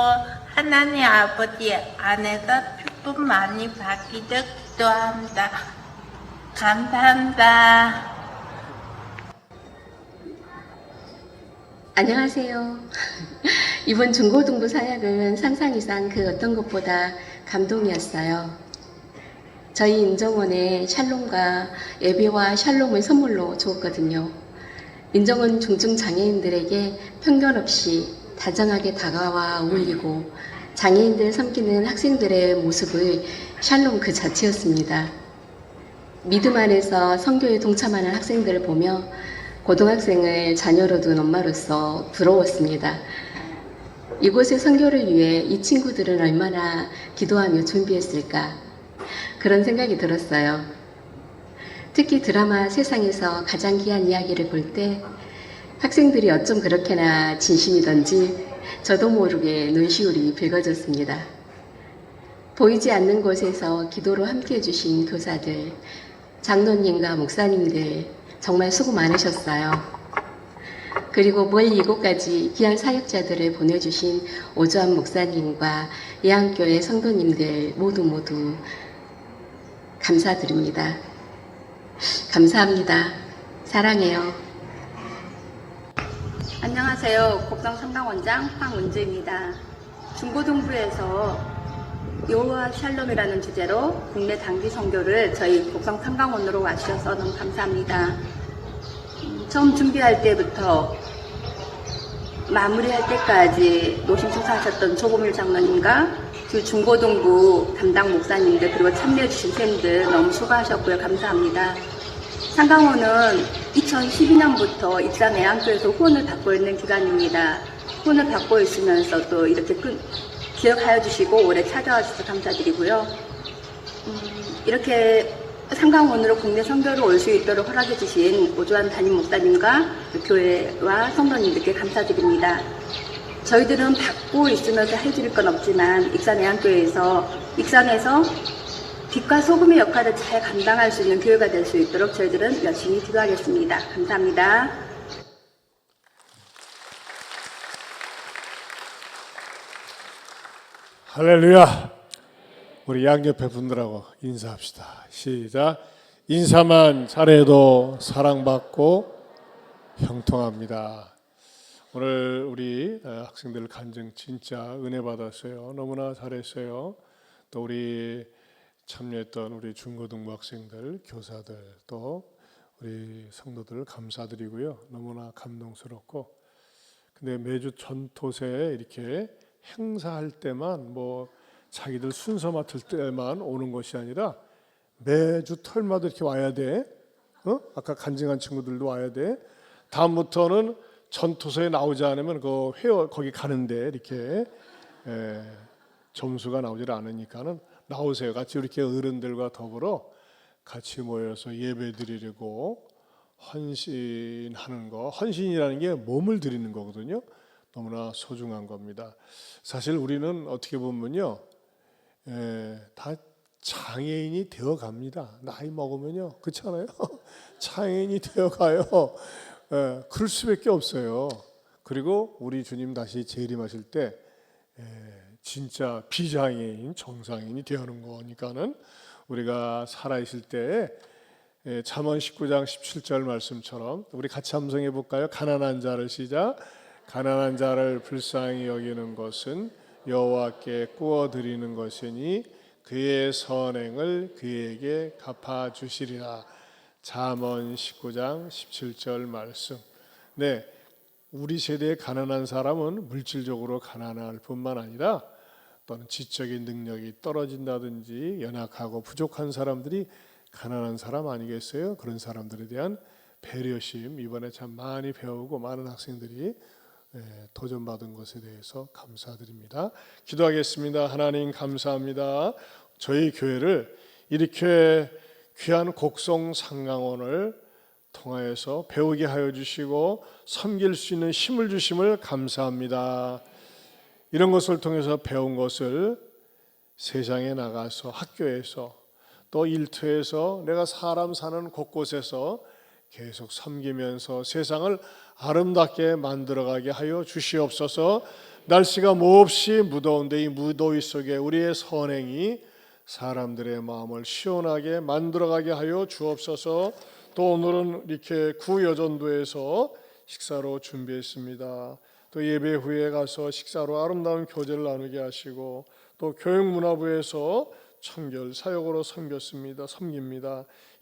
하나님 아버지 안에서 축복 많이 받기를 기도합니다. 감사합니다. 안녕하세요. 이번 중고등부 사역은 상상 이상 그 어떤 것보다 감동이었어요. 저희 인정원에 샬롬과 예배와 샬롬을 선물로 주었거든요. 인정원 중증 장애인들에게 편견 없이 다정하게 다가와 어울리고 장애인들 섬기는 학생들의 모습을 샬롬 그 자체였습니다. 믿음 안에서 선교에 동참하는 학생들을 보며 고등학생을 자녀로 둔 엄마로서 부러웠습니다. 이곳의 선교를 위해 이 친구들은 얼마나 기도하며 준비했을까 그런 생각이 들었어요. 특히 드라마 세상에서 가장 귀한 이야기를 볼 때 학생들이 어쩜 그렇게나 진심이던지 저도 모르게 눈시울이 붉어졌습니다. 보이지 않는 곳에서 기도로 함께 해주신 교사들, 장로님과 목사님들 정말 수고 많으셨어요. 그리고 멀리 이곳까지 귀한 사역자들을 보내주신 오주환 목사님과 예안교회 성도님들 모두 감사드립니다. 감사합니다. 사랑해요. 안녕하세요. 곡성 삼강원장 황은주입니다. 중고등부에서 여호와 샬롬이라는 주제로 국내 단기 선교를 저희 곡성 삼강원으로 와주셔서 너무 감사합니다. 처음 준비할 때부터 마무리할 때까지 노심초사하셨던 조범일 장로님과 그 중고등부 담당 목사님들 그리고 참여해주신 쌤들 너무 수고하셨고요. 감사합니다. 삼강원은 2012년부터 입산 애안교에서 후원을 받고 있는 기관입니다. 후원을 받고 있으면서도 이렇게 기억하여 주시고 올해 찾아와 주셔서 감사드리고요. 이렇게 상강원으로 국내 선교를 올 수 있도록 허락해 주신 오주환 담임 목사님과 교회와 성도님들께 감사드립니다. 저희들은 받고 있으면서 해드릴 건 없지만 익산애안교회에서 빛과 소금의 역할을 잘 감당할 수 있는 교회가 될 수 있도록 저희들은 열심히 기도하겠습니다. 감사합니다. 할렐루야. 우리 양옆에 분들하고 인사합시다. 시작. 인사만 잘해도 사랑받고 형통합니다. 오늘 우리 학생들 간증 진짜 은혜 받았어요. 너무나 잘했어요. 또 우리 참여했던 우리 중고등부 학생들, 교사들, 또 우리 성도들 감사드리고요. 너무나 감동스럽고, 근데 매주 전토세 이렇게 행사할 때만 뭐 자기들 순서 맡을 때만 오는 것이 아니라 매주 털마다 이렇게 와야 돼. 아까 간증한 친구들도 와야 돼. 다음부터는 전투서에 나오지 않으면 그 회원 거기 가는데 이렇게 점수가 나오질 않으니까는 나오세요. 같이 이렇게 어른들과 더불어 같이 모여서 예배 드리려고 헌신하는 거. 헌신이라는 게 몸을 드리는 거거든요. 너무나 소중한 겁니다. 사실 우리는 어떻게 보면요, 다 장애인이 되어 갑니다. 나이 먹으면요, 그렇지 않아요? 장애인이 되어 가요. 그럴 수밖에 없어요. 그리고 우리 주님 다시 재림하실 때 진짜 비장애인, 정상인이 되는 거니까는 우리가 살아있을 때 잠언 19장 17절 말씀처럼 우리 같이 함성해 볼까요? 가난한 자를 시작. 가난한 자를 불쌍히 여기는 것은 여호와께 구워 드리는 것이니 그의 선행을 그에게 갚아 주시리라. 잠언 19장 17절 말씀. 네, 우리 세대의 가난한 사람은 물질적으로 가난할 뿐만 아니라 또는 지적인 능력이 떨어진다든지 연약하고 부족한 사람들이 가난한 사람 아니겠어요? 그런 사람들에 대한 배려심 이번에 참 많이 배우고 많은 학생들이 도전받은 것에 대해서 감사드립니다. 기도하겠습니다. 하나님 감사합니다. 저희 교회를 이렇게 귀한 곡성 상강원을 통하여서 배우게 하여 주시고 섬길 수 있는 힘을 주심을 감사합니다. 이런 것을 통해서 배운 것을 세상에 나가서 학교에서 또 일터에서 내가 사람 사는 곳곳에서 계속 섬기면서 세상을 아름답게 만들어가게 하여 주시옵소서. 날씨가 몹시 무더운데 이 무더위 속에 우리의 선행이 사람들의 마음을 시원하게 만들어가게 하여 주옵소서. 또 오늘은 이렇게 구여전도에서 식사로 준비했습니다. 또 예배 후에 가서 식사로 아름다운 교제를 나누게 하시고 또 교육문화부에서 청결 사역으로 섬깁니다.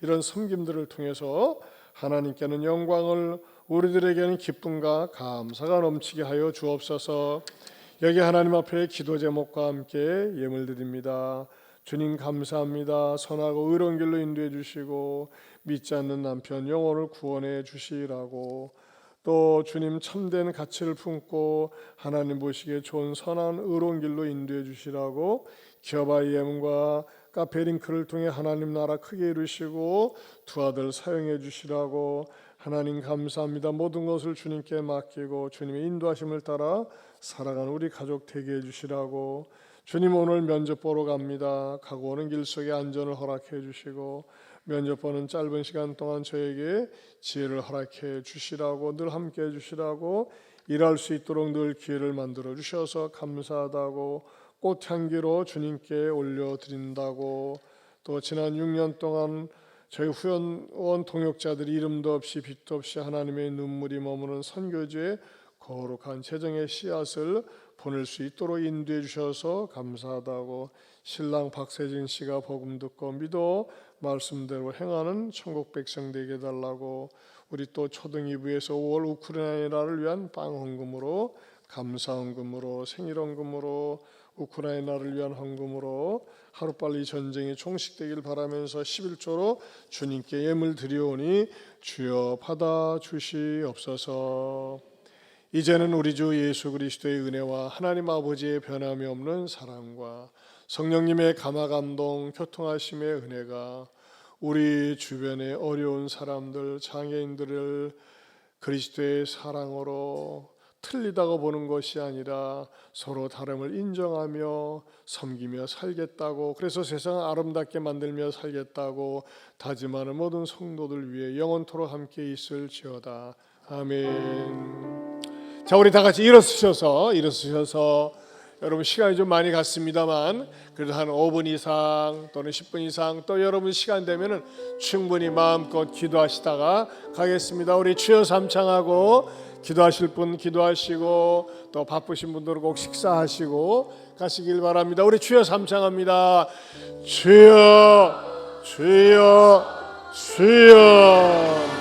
이런 섬김들을 통해서 하나님께는 영광을, 우리들에게는 기쁨과 감사가 넘치게 하여 주옵소서. 여기 하나님 앞에 기도 제목과 함께 예물 드립니다. 주님 감사합니다. 선하고 의로운 길로 인도해 주시고 믿지 않는 남편 영혼을 구원해 주시라고, 또 주님 참된 가치를 품고 하나님 보시기에 좋은 선한 의로운 길로 인도해 주시라고, 기업아이 예문과 카페 링크를 통해 하나님 나라 크게 이루시고 두 아들 사용해 주시라고, 하나님 감사합니다. 모든 것을 주님께 맡기고 주님의 인도하심을 따라 살아가는 우리 가족 되게 해주시라고, 주님 오늘 면접 보러 갑니다. 가고 오는 길 속에 안전을 허락해 주시고 면접 보는 짧은 시간 동안 저에게 지혜를 허락해 주시라고, 늘 함께 해 주시라고, 일할 수 있도록 늘 기회를 만들어 주셔서 감사하다고, 꽃향기로 주님께 올려드린다고, 또 지난 6년 동안 저희 후원원 동역자들이 이름도 없이 빛도 없이 하나님의 눈물이 머무는 선교지에 거룩한 재정의 씨앗을 보낼 수 있도록 인도해 주셔서 감사하다고, 신랑 박세진 씨가 복음 듣고 믿어 말씀대로 행하는 천국 백성 되게 해달라고, 우리 또 초등 2부에서 5월 우크라이나를 위한 빵 헌금으로, 감사 헌금으로, 생일 헌금으로, 우크라이나를 위한 헌금으로 하루빨리 전쟁이 종식되길 바라면서 11조로 주님께 예물 드리오니 주여 받아 주시옵소서. 이제는 우리 주 예수 그리스도의 은혜와 하나님 아버지의 변함이 없는 사랑과 성령님의 감화 감동, 교통하심의 은혜가 우리 주변의 어려운 사람들, 장애인들을 그리스도의 사랑으로 틀리다고 보는 것이 아니라 서로 다름을 인정하며 섬기며 살겠다고, 그래서 세상을 아름답게 만들며 살겠다고 다짐하는 모든 성도들 위해 영원토록 함께 있을지어다. 아멘. 자, 우리 다 같이 일어서셔서 여러분 시간이 좀 많이 갔습니다만 그래도 한 5분 이상 또는 10분 이상 또 여러분 시간 되면은 충분히 마음껏 기도하시다가 가겠습니다. 우리 주여 삼창하고 기도하실 분 기도하시고 또 바쁘신 분들은 꼭 식사하시고 가시길 바랍니다. 우리 주여 삼창합니다. 주여 주여 주여.